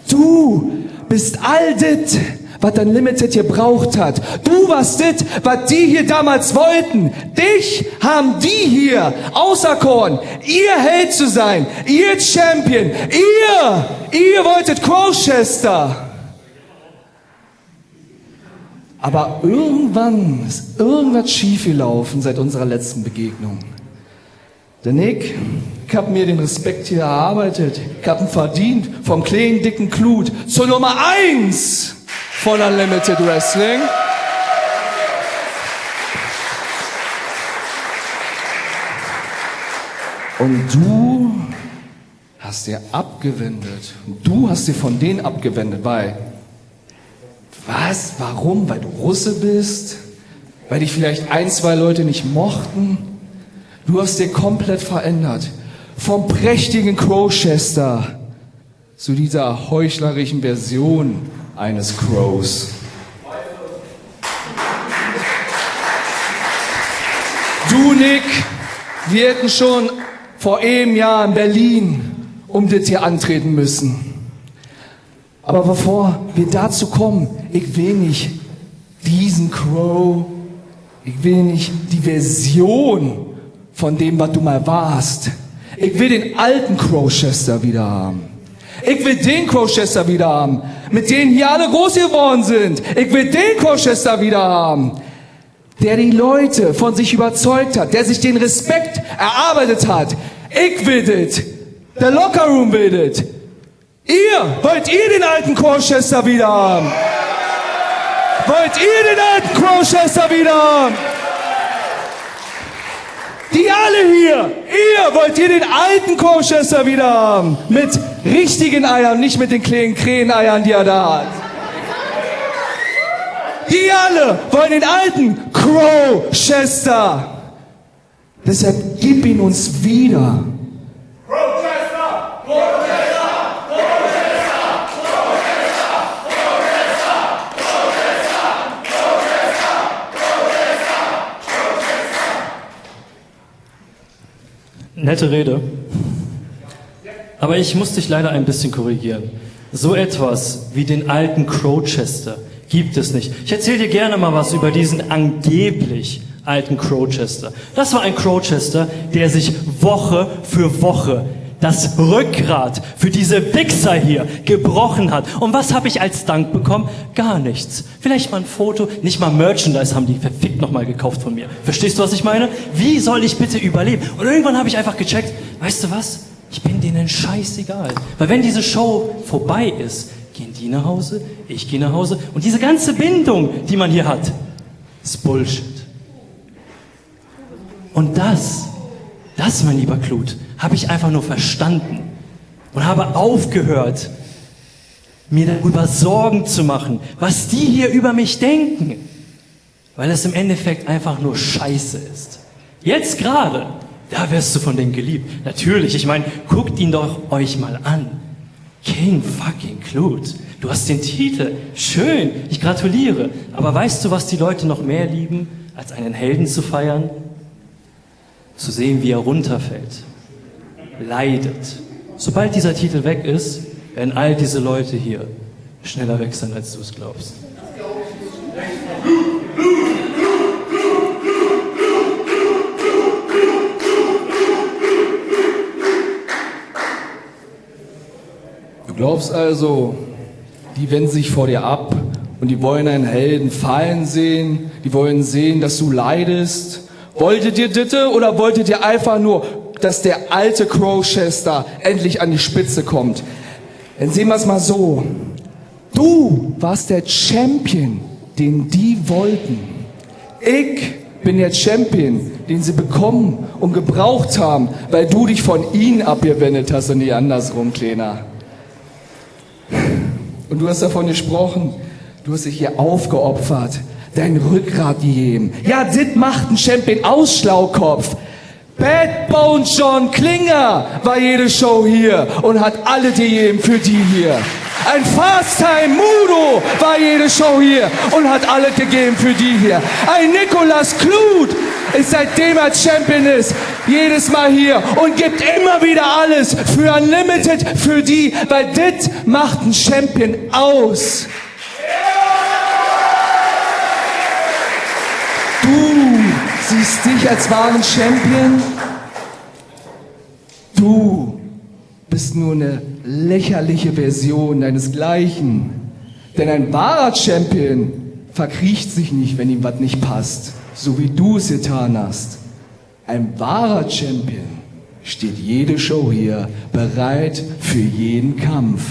Du bist all das, was dein Limited gebraucht hat. Du warst das, was die hier damals wollten. Dich haben die hier auserkoren, ihr Held zu sein, ihr Champion, ihr wolltet Crowchester. Aber irgendwann ist irgendwas schiefgelaufen seit unserer letzten Begegnung. Denn ich hab mir den Respekt hier erarbeitet, ich hab ihn verdient, vom kleinen, dicken Clut zur Nummer 1 von Unlimited Wrestling. Und du hast dir abgewendet. Du hast dir von denen abgewendet, weil... Was? Warum? Weil du Russe bist? Weil dich vielleicht 1, 2 Leute nicht mochten? Du hast dir komplett verändert. Vom prächtigen Crowchester zu dieser heuchlerischen Version eines Crows. Du, Nick, wir hätten schon vor einem Jahr in Berlin um das hier antreten müssen. Aber bevor wir dazu kommen, ich will nicht diesen Crow, ich will nicht die Version von dem, was du mal warst. Ich will den alten Crowchester wieder haben. Ich will den Crowchester wieder haben, mit denen hier alle groß geworden sind. Ich will den Crowchester wieder haben, der die Leute von sich überzeugt hat, der sich den Respekt erarbeitet hat. Ich will das. Der Lockerroom will das. Wollt ihr den alten Crowchester wieder haben? Wollt ihr den alten Crowchester wieder haben? Die alle hier, wollt ihr den alten Crowchester wieder haben? Mit richtigen Eiern, nicht mit den kleinen Kräheneiern, die er da hat. Die alle wollen den alten Crowchester. Deshalb gib ihn uns wieder. Nette Rede. Aber ich muss dich leider ein bisschen korrigieren. So etwas wie den alten Crowchester gibt es nicht. Ich erzähle dir gerne mal was über diesen angeblich alten Crowchester. Das war ein Crowchester, der sich Woche für Woche das Rückgrat für diese Wichser hier gebrochen hat. Und was habe ich als Dank bekommen? Gar nichts. Vielleicht mal ein Foto, nicht mal Merchandise haben die verfickt nochmal gekauft von mir. Verstehst du, was ich meine? Wie soll ich bitte überleben? Und irgendwann habe ich einfach gecheckt, weißt du was? Ich bin denen scheißegal. Weil wenn diese Show vorbei ist, gehen die nach Hause, ich gehe nach Hause. Und diese ganze Bindung, die man hier hat, ist Bullshit. Und das, mein lieber Clut, habe ich einfach nur verstanden und habe aufgehört, mir darüber Sorgen zu machen, was die hier über mich denken, weil es im Endeffekt einfach nur Scheiße ist. Jetzt gerade, da wirst du von denen geliebt. Natürlich, ich meine, guckt ihn doch euch mal an. King fucking Clut, du hast den Titel, schön, ich gratuliere. Aber weißt du, was die Leute noch mehr lieben, als einen Helden zu feiern? Zu sehen, wie er runterfällt. Leidet. Sobald dieser Titel weg ist, werden all diese Leute hier schneller weg sein, als du es glaubst. Du glaubst also, die wenden sich vor dir ab und die wollen einen Helden fallen sehen, die wollen sehen, dass du leidest. Wolltet ihr Ditte oder wolltet ihr einfach nur, dass der alte Crowchester endlich an die Spitze kommt? Dann sehen wir es mal so. Du warst der Champion, den die wollten. Ich bin der Champion, den sie bekommen und gebraucht haben, weil du dich von ihnen abgewendet hast und nicht andersrum, Kleiner. Und du hast davon gesprochen, du hast dich hier aufgeopfert, dein Rückgrat gegeben. Ja, das macht ein Champion aus, Schlaukopf. Bad Bone John Klinger war jede Show hier und hat alle gegeben für die hier. Ein Fast Time Mudo war jede Show hier und hat alle gegeben für die hier. Ein Nicolas Kluth ist seitdem er Champion ist, jedes Mal hier und gibt immer wieder alles für Unlimited, für die, weil das macht ein Champion aus. Du siehst dich als wahren Champion? Du bist nur eine lächerliche Version deinesgleichen. Denn ein wahrer Champion verkriecht sich nicht, wenn ihm was nicht passt, so wie du es getan hast. Ein wahrer Champion steht jede Show hier bereit für jeden Kampf.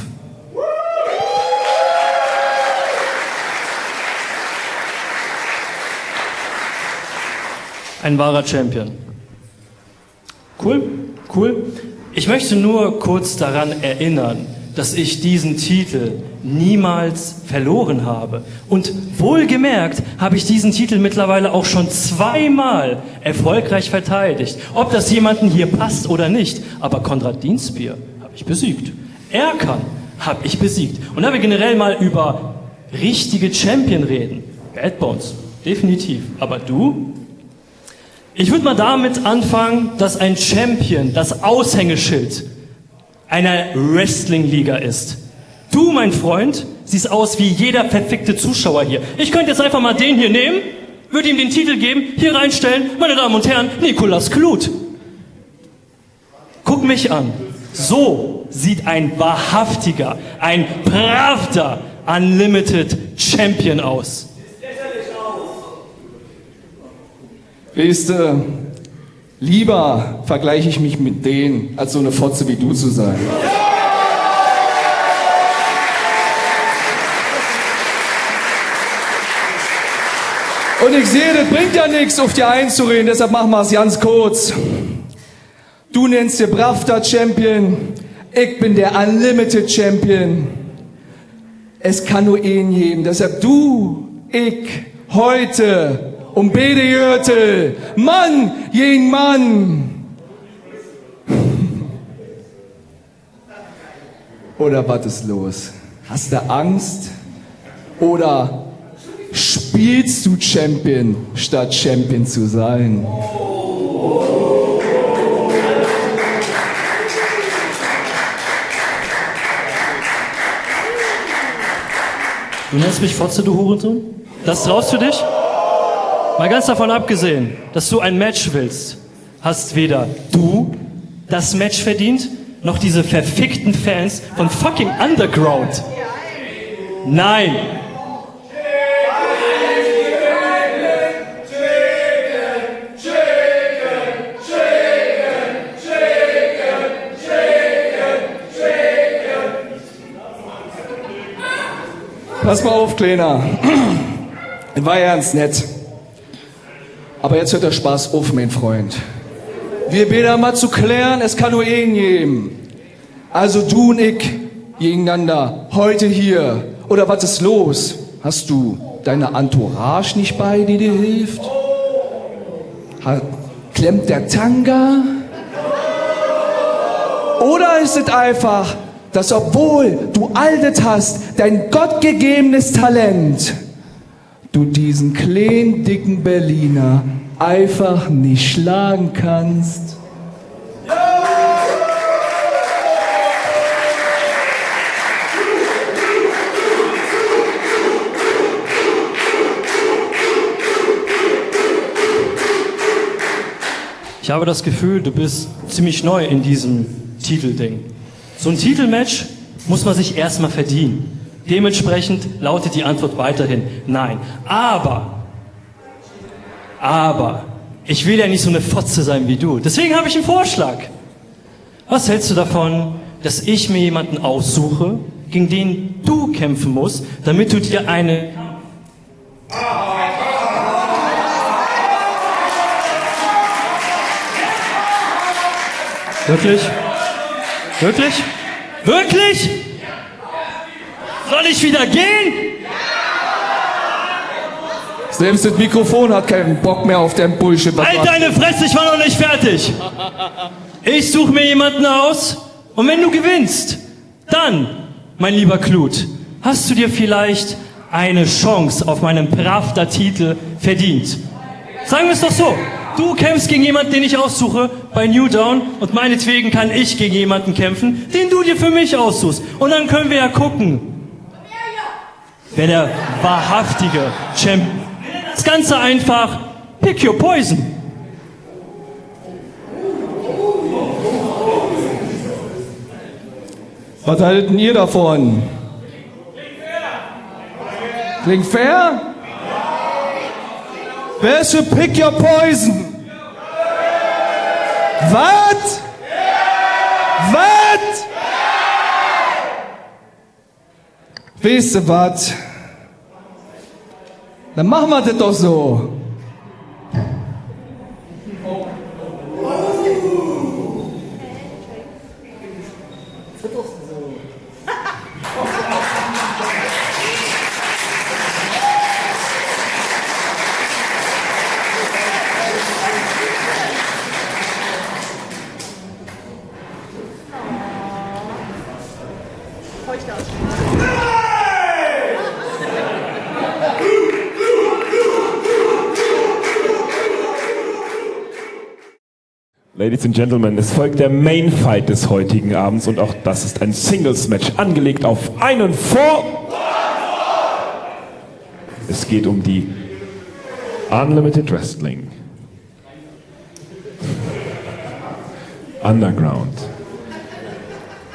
Ein wahrer Champion. Cool, cool. Ich möchte nur kurz daran erinnern, dass ich diesen Titel niemals verloren habe. Und wohlgemerkt habe ich diesen Titel mittlerweile auch schon 2-mal erfolgreich verteidigt. Ob das jemandem hier passt oder nicht, aber Konrad Dienstbier habe ich besiegt. Erkan habe ich besiegt. Und da wir generell mal über richtige Champion reden, Bad Bones, definitiv. Aber du? Ich würde mal damit anfangen, dass ein Champion das Aushängeschild einer Wrestling-Liga ist. Du, mein Freund, siehst aus wie jeder verfickte Zuschauer hier. Ich könnte jetzt einfach mal den hier nehmen, würde ihm den Titel geben, hier reinstellen, meine Damen und Herren, Nicolas Kluth. Guck mich an. So sieht ein wahrhaftiger, ein pravda Unlimited Champion aus. Weißt du, lieber vergleiche ich mich mit denen, als so eine Fotze wie du zu sein. Und ich sehe, das bringt ja nichts, auf dir einzureden, deshalb machen wir es ganz kurz. Du nennst dir Bravda Champion, ich bin der Unlimited Champion. Es kann nur einen geben, deshalb du, ich, heute um beide Gürtel, Mann gegen Mann. Oder was ist los? Hast du Angst? Oder spielst du Champion, statt Champion zu sein? Du nennst mich Fotze, du Hurensohn? Das traust du dich? Mal ganz davon abgesehen, dass du ein Match willst, hast weder du das Match verdient, noch diese verfickten Fans von fucking Underground. Nein! Pass mal auf, Kleiner. War ja ganz nett. Aber jetzt hört der Spaß auf, mein Freund. Wir beide mal zu klären, es kann nur einen geben. Also du und ich gegeneinander, heute hier. Oder was ist los? Hast du deine Entourage nicht bei, die dir hilft? Klemmt der Tanga? Oder ist es einfach, dass obwohl du all das hast, dein gottgegebenes Talent, du diesen kleinen, dicken Berliner einfach nicht schlagen kannst? Ich habe das Gefühl, du bist ziemlich neu in diesem Titelding. So ein Titelmatch muss man sich erstmal verdienen. Dementsprechend lautet die Antwort weiterhin nein. Aber, ich will ja nicht so eine Fotze sein wie du. Deswegen habe ich einen Vorschlag. Was hältst du davon, dass ich mir jemanden aussuche, gegen den du kämpfen musst, damit du dir eine... Wirklich? Wirklich? Wirklich? Soll ich wieder gehen? Selbst das Mikrofon hat keinen Bock mehr auf den Bullshit. Halt deine Fresse, ich war noch nicht fertig. Ich suche mir jemanden aus und wenn du gewinnst, dann, mein lieber Klut, hast du dir vielleicht eine Chance auf meinen Pravda-Titel verdient. Sagen wir es doch so. Du kämpfst gegen jemanden, den ich aussuche bei New Dawn und meinetwegen kann ich gegen jemanden kämpfen, den du dir für mich aussuchst. Und dann können wir ja gucken, wer der wahrhaftige Champion ist. Das Ganze einfach, pick your poison. Was haltet denn ihr davon? Klingt fair? Wer ist für Pick Your Poison? Was? Was? Weißt du was? Dann machen wir das doch so. Ladies and Gentlemen, es folgt der Main Fight des heutigen Abends und auch das ist ein Singles-Match, angelegt auf einen Fall. Es geht um die Unlimited Wrestling Underground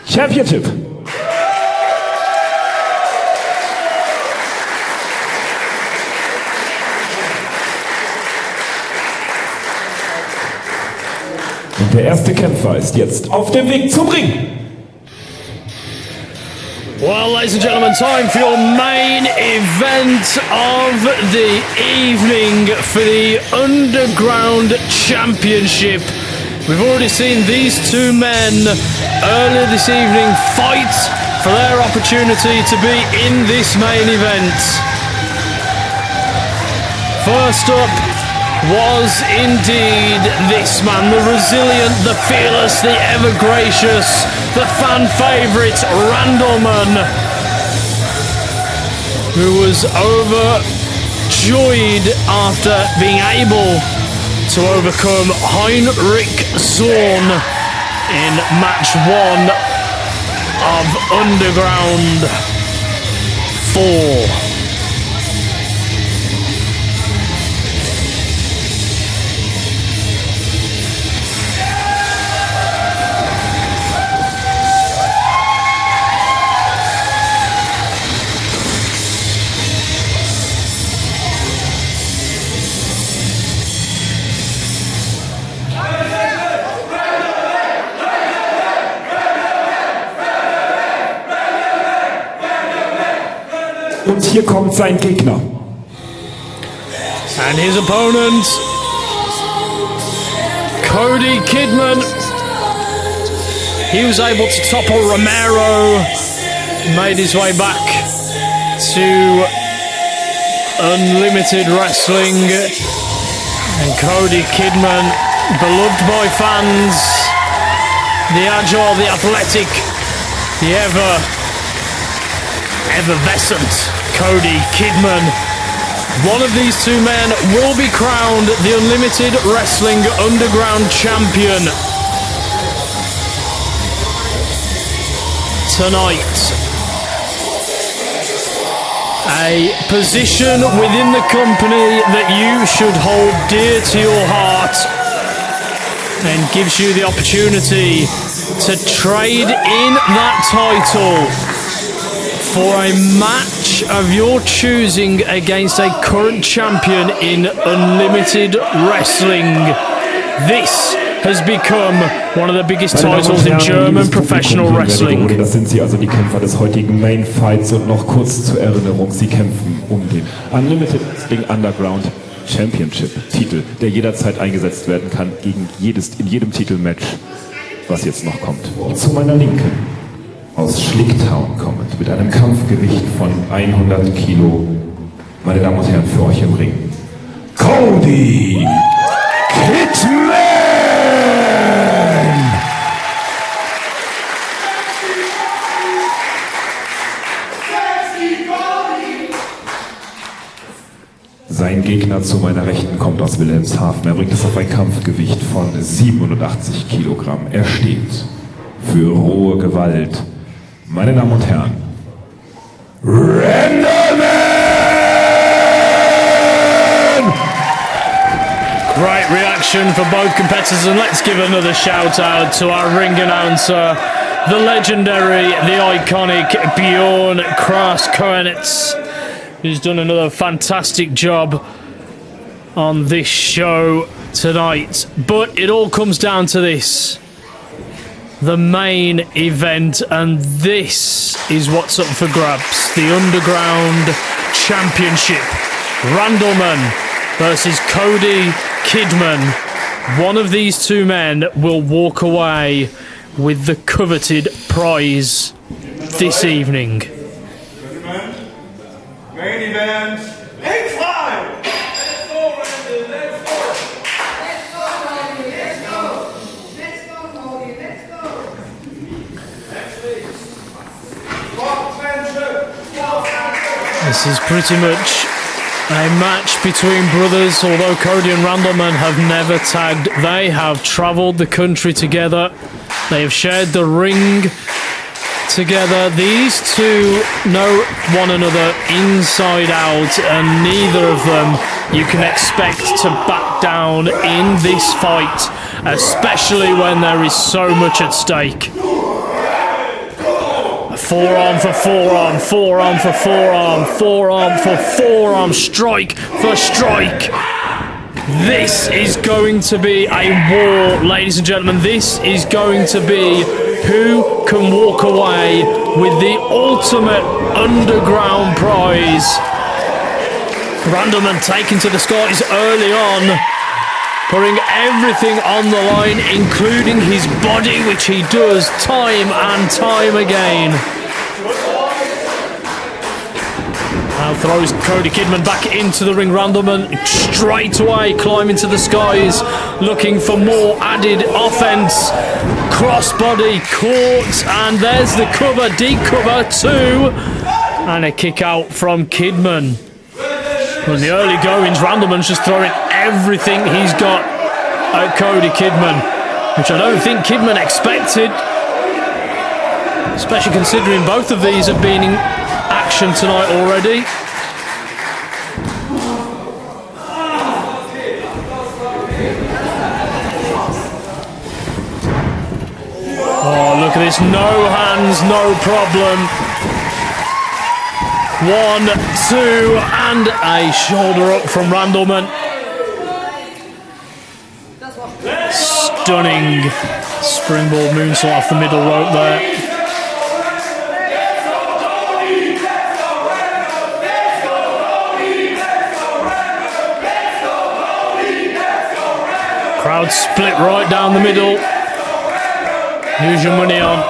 Championship. Und der erste Kämpfer ist jetzt auf dem Weg zum Ring. Well, ladies and gentlemen, time for your main event of the evening for the Underground Championship. We've already seen these two men earlier this evening fight for their opportunity to be in this main event. First up was indeed this man, the resilient, the fearless, the ever gracious, the fan favourite Randleman, who was overjoyed after being able to overcome Heinrich Zorn in match 1 of Underground 4. Und hier kommt sein Gegner. And his opponent, Cody Kidman. He was able to topple Romero, made his way back to Unlimited Wrestling. And Cody Kidman, beloved by fans, the agile, the athletic, the effervescent Cody Kidman. One of these two men will be crowned the Unlimited Wrestling Underground Champion tonight. A position within the company that you should hold dear to your heart and gives you the opportunity to trade in that title for a match of your choosing against a current champion in Unlimited Wrestling. This has become one of the biggest titles in German professional wrestling. Das sind sie also, die Kämpfer des heutigen Main Fights, und noch kurz zur Erinnerung, sie kämpfen um den Unlimited Wrestling Underground Championship Titel, der jederzeit eingesetzt werden kann in jedem Titelmatch was jetzt noch kommt. Zu meiner Linken, aus Schlicktown kommend, mit einem Kampfgewicht von 100 Kilo, meine Damen und Herren, für euch im Ring, Cody Kidman! Sein Gegner zu meiner Rechten kommt aus Wilhelmshaven. Er bringt es auf ein Kampfgewicht von 87 Kilogramm. Er steht für rohe Gewalt. Meine Damen und Herren, Randleman! Great reaction for both competitors, and let's give another shout out to our ring announcer, the legendary, the iconic Bjorn Kraus-Koenitz, who's done another fantastic job on this show tonight. But it all comes down to this, the main event, and this is what's up for grabs. The Underground Championship. Randleman versus Cody Kidman. One of these two men will walk away with the coveted prize this evening. Main event, incline! Let's go, Randy, let's go! Let's go, Cody, let's go! Let's go, Cody, let's go! This is pretty much a match between brothers. Although Cody and Randleman have never tagged, they have travelled the country together. They have shared the ring together. These two know one another inside out, and neither of them you can expect to back down in this fight, especially when there is so much at stake. Forearm for forearm, forearm for forearm, forearm for forearm, strike for strike. This is going to be a war, ladies and gentlemen. This is going to be who can walk away with the ultimate underground prize. Randleman taken to the skies early on, putting everything on the line, including his body, which he does time and time again. Now throws Cody Kidman back into the ring. Randleman straight away climbing to the skies, looking for more added offense. Crossbody caught, and there's the cover, deep cover two, and a kick out from Kidman. Well, in the early goings, Randleman's just throwing everything he's got at Cody Kidman, which I don't think Kidman expected, especially considering both of these have been in action tonight already. Oh, look at this, no hands, no problem. 1, 2, and a shoulder up from Randleman. Stunning springboard moonsault off the middle rope there. Crowd split right down the middle. Use your money on.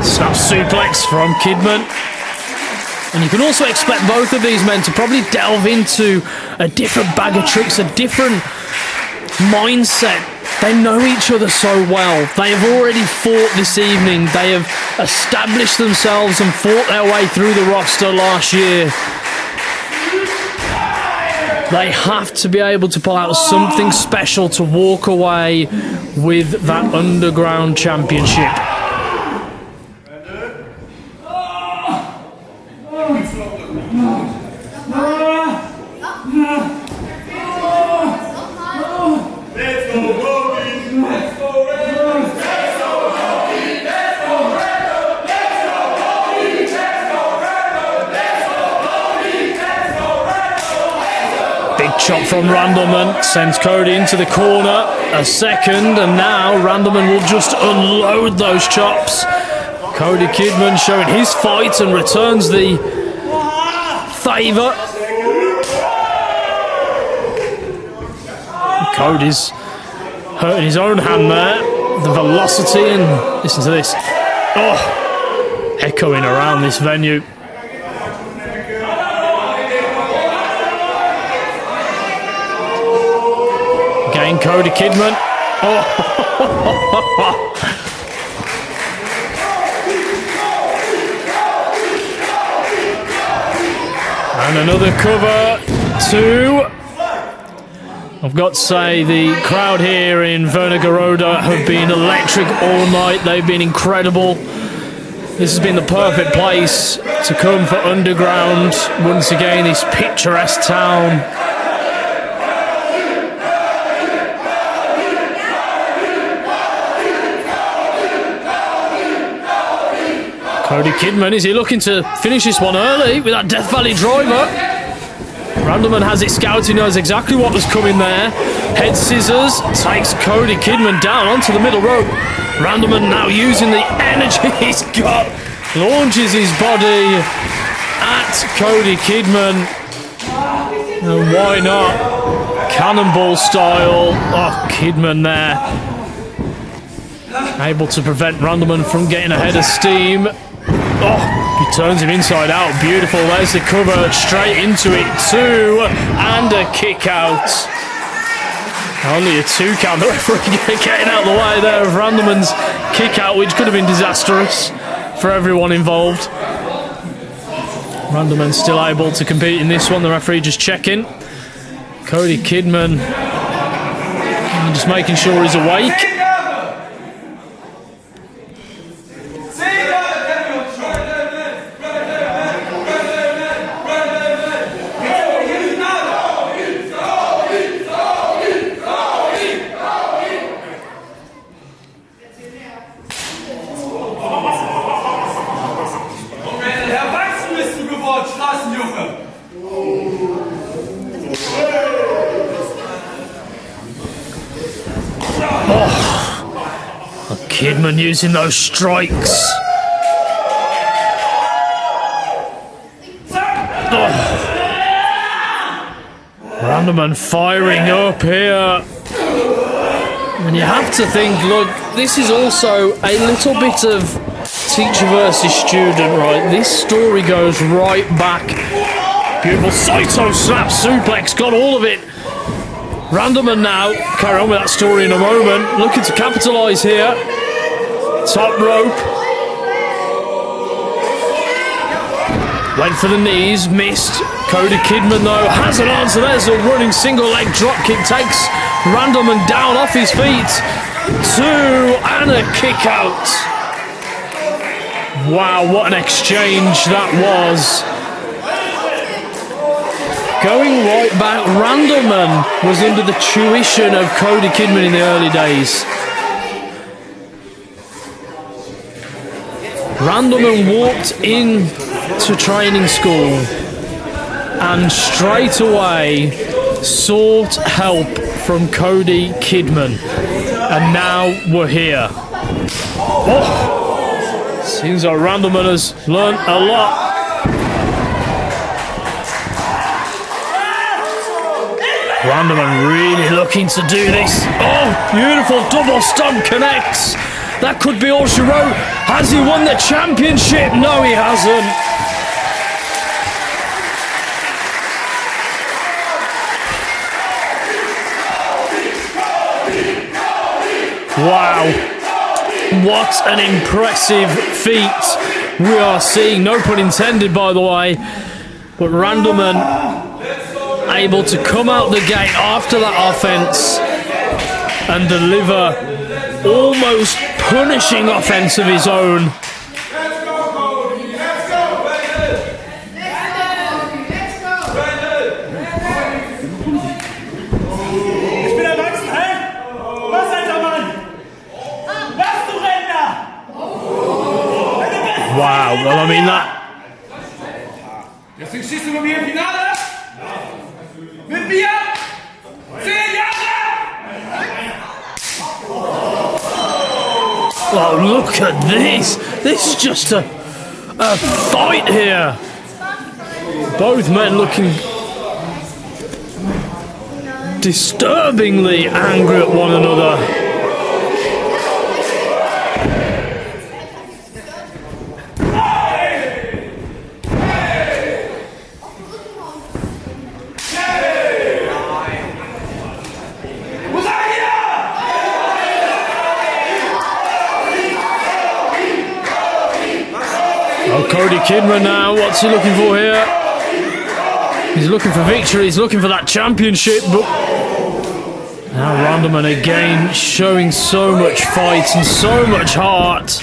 Snap suplex from Kidman. And you can also expect both of these men to probably delve into a different bag of tricks, a different mindset. They know each other so well. They have already fought this evening. They have established themselves and fought their way through the roster last year. They have to be able to pull out something special to walk away with that Underground Championship. Chop from Randleman sends Cody into the corner. A second, and now Randleman will just unload those chops. Cody Kidman showing his fight and returns the favour. Cody's hurting his own hand there. the velocity, and listen to this. Oh, echoing around this venue. Again, Cody Kidman. Oh. And another cover, 2. I've got to say, the crowd here in Wernigerode have been electric all night. They've been incredible. This has been the perfect place to come for Underground. Once again, this picturesque town. Cody Kidman, is he looking to finish this one early with that Death Valley driver? Randleman has it scouted, he knows exactly what was coming there. Head scissors, takes Cody Kidman down onto the middle rope. Randleman now using the energy he's got, launches his body at Cody Kidman. And why not? Cannonball style. Oh, Kidman there. Able to prevent Randleman from getting ahead of steam. Oh, he turns him inside out. Beautiful. There's the cover straight into it. 2 and a kick out. Only a 2 count. The referee getting out of the way there of Randleman's kick out, which could have been disastrous for everyone involved. Randleman still able to compete in this one. The referee just checking. Cody Kidman just making sure he's awake. Kidman using those strikes. Oh. Randleman firing up here. And you have to think, look, this is also a little bit of teacher versus student, right? This story goes right back. Beautiful Saito snap suplex, got all of it. Randleman now, carry on with that story in a moment, looking to capitalise here. Top rope. Went for the knees, missed. Cody Kidman though has an answer. There's a running single leg drop kick, takes Randleman down off his feet. 2 and a kick out. Wow, what an exchange that was. Going right back, Randleman was under the tuition of Cody Kidman in the early days. Randleman walked into training school and straight away sought help from Cody Kidman. And now we're here. Oh, seems like Randleman has learned a lot. Randleman really looking to do this. Oh, beautiful double stomp connects. That could be all she wrote. Has he won the championship? No, he hasn't. Wow. What an impressive feat we are seeing. No pun intended, by the way. But Randleman able to come out the gate after that offense and deliver almost punishing offense of his own. Wow, well, I mean that. Deswegen stehst du bei mir im Finale? Mit mir? 10 Jahre! Oh, look at this. This is just a fight here. Both men looking disturbingly angry at one another. Oh, Cody Kidman now. What's he looking for here? He's looking for victory. He's looking for that championship. But now Randleman again showing so much fight and so much heart.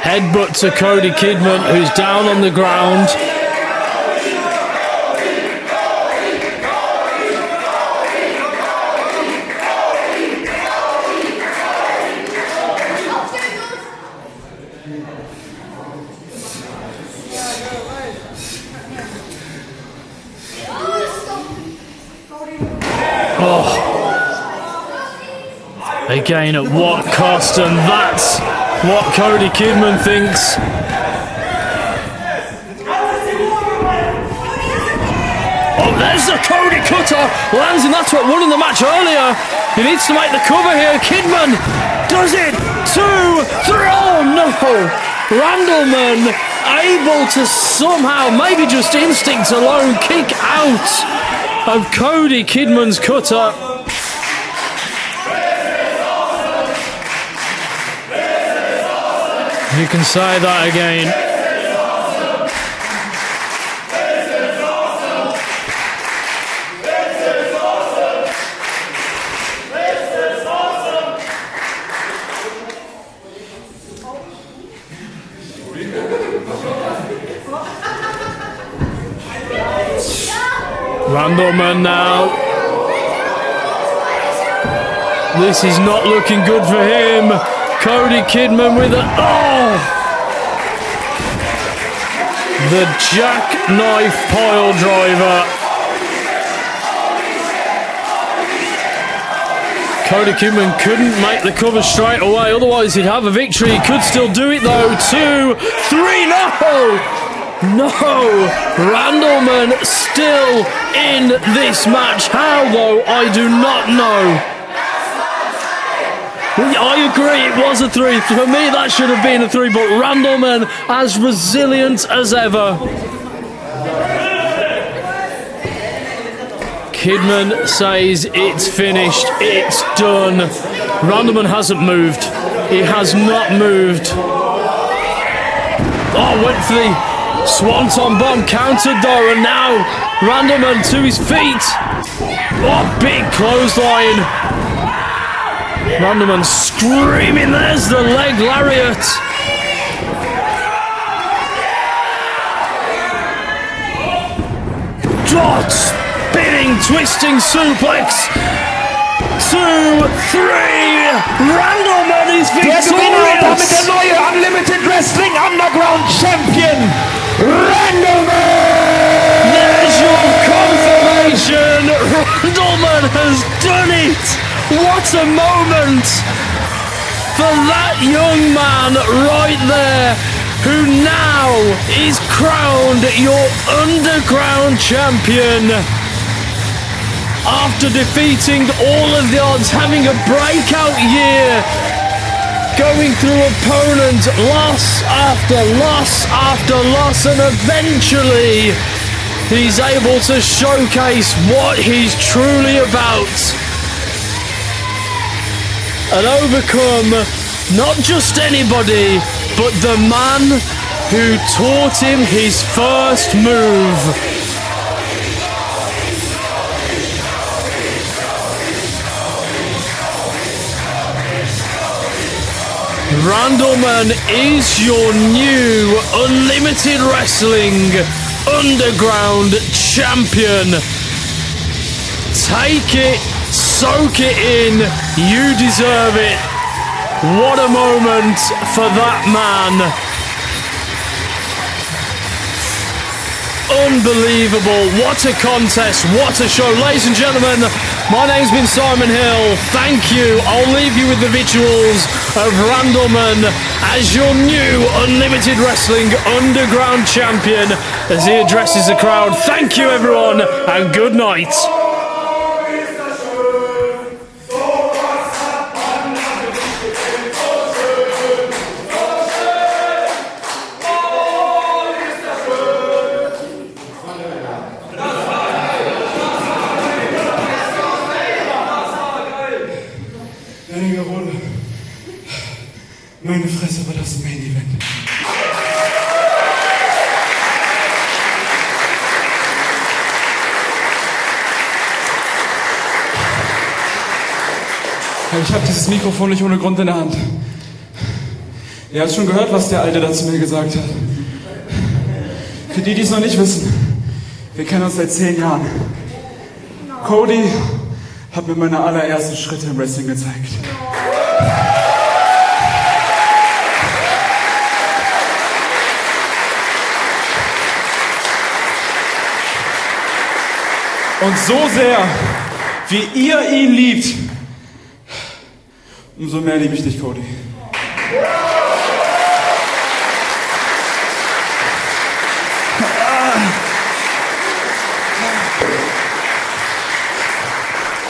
Headbutt to Cody Kidman, who's down on the ground. Again, at what cost? And that's what Cody Kidman thinks. Oh, there's the Cody cutter. Lands, and that's what won in the match earlier. He needs to make the cover here. Kidman does it. 2, 3. Oh no! Randleman able to somehow, maybe just instinct alone, kick out of Cody Kidman's cutter. You can say that again. Randleman now. This is not looking good for him. Cody Kidman with a... Oh! The jackknife pile driver. Cody Kidman couldn't make the cover straight away, otherwise he'd have a victory. He could still do it though. 2, 3, no! No! Randleman still in this match. How though? I do not know. I agree, it was a 3. For me, that should have been a 3, but Randleman as resilient as ever. Kidman says it's finished, it's done. Randleman hasn't moved. He has not moved. Oh, went for the swanton bomb, countered though, and now Randleman to his feet. Oh, big clothesline. Randleman screaming, there's the leg lariat. Dot, spinning, twisting suplex. 2, 3, Randleman is victorious. Der Gewinner und damit der neue Unlimited Wrestling Underground Champion, Randleman! There's your confirmation. Randleman has done it. What a moment for that young man right there, who now is crowned your Underground Champion. After defeating all of the odds, having a breakout year, going through opponent loss after loss after loss, and eventually he's able to showcase what he's truly about. And overcome not just anybody, but the man who taught him his first move. Randleman is your new Unlimited Wrestling Underground Champion. Take it, soak it in, you deserve it. What a moment for that man. Unbelievable, what a contest, what a show. Ladies and gentlemen, my name's been Simon Hill, thank you. I'll leave you with the visuals of Randleman as your new Unlimited Wrestling Underground Champion as he addresses the crowd. Thank you everyone, and good night. Wernigerode. Meine Fresse war das Main Event. ich habe dieses Mikrofon nicht ohne Grund in der Hand. Ihr habt schon gehört, was der Alte da zu mir gesagt hat. Für die, die es noch nicht wissen, wir kennen uns seit 10 Jahren. Cody hat mir meine allerersten Schritte im Wrestling gezeigt. Und so sehr, wie ihr ihn liebt, umso mehr liebe ich dich, Cody.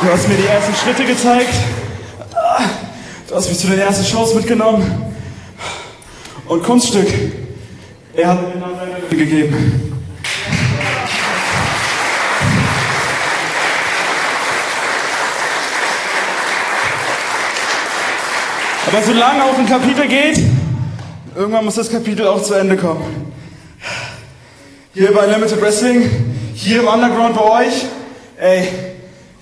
Du hast mir die ersten Schritte gezeigt. Du hast mich zu den ersten Shows mitgenommen. Und Kunststück, er hat mir den Namen gegeben. Aber solange auch ein Kapitel geht, irgendwann muss das Kapitel auch zu Ende kommen. Hier bei Limited Wrestling, hier im Underground bei euch, ey,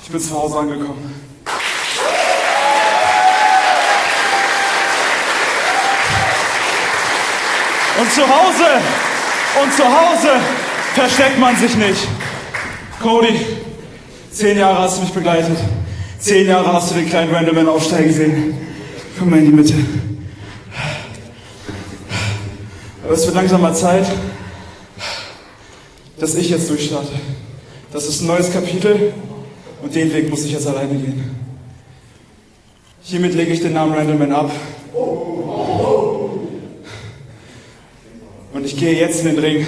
ich bin zu Hause angekommen. Und zu Hause versteckt man sich nicht. Cody, 10 Jahre hast du mich begleitet. 10 Jahre hast du den kleinen Randoman aufsteigen sehen. Komm mal in die Mitte. Aber es wird langsam mal Zeit, dass ich jetzt durchstarte. Das ist ein neues Kapitel und den Weg muss ich jetzt alleine gehen. Hiermit lege ich den Namen Randoman ab. Und ich gehe jetzt in den Ring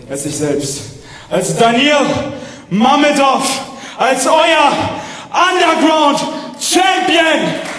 als ich selbst. Als Daniel Mamedov. Als euer Underground Champion.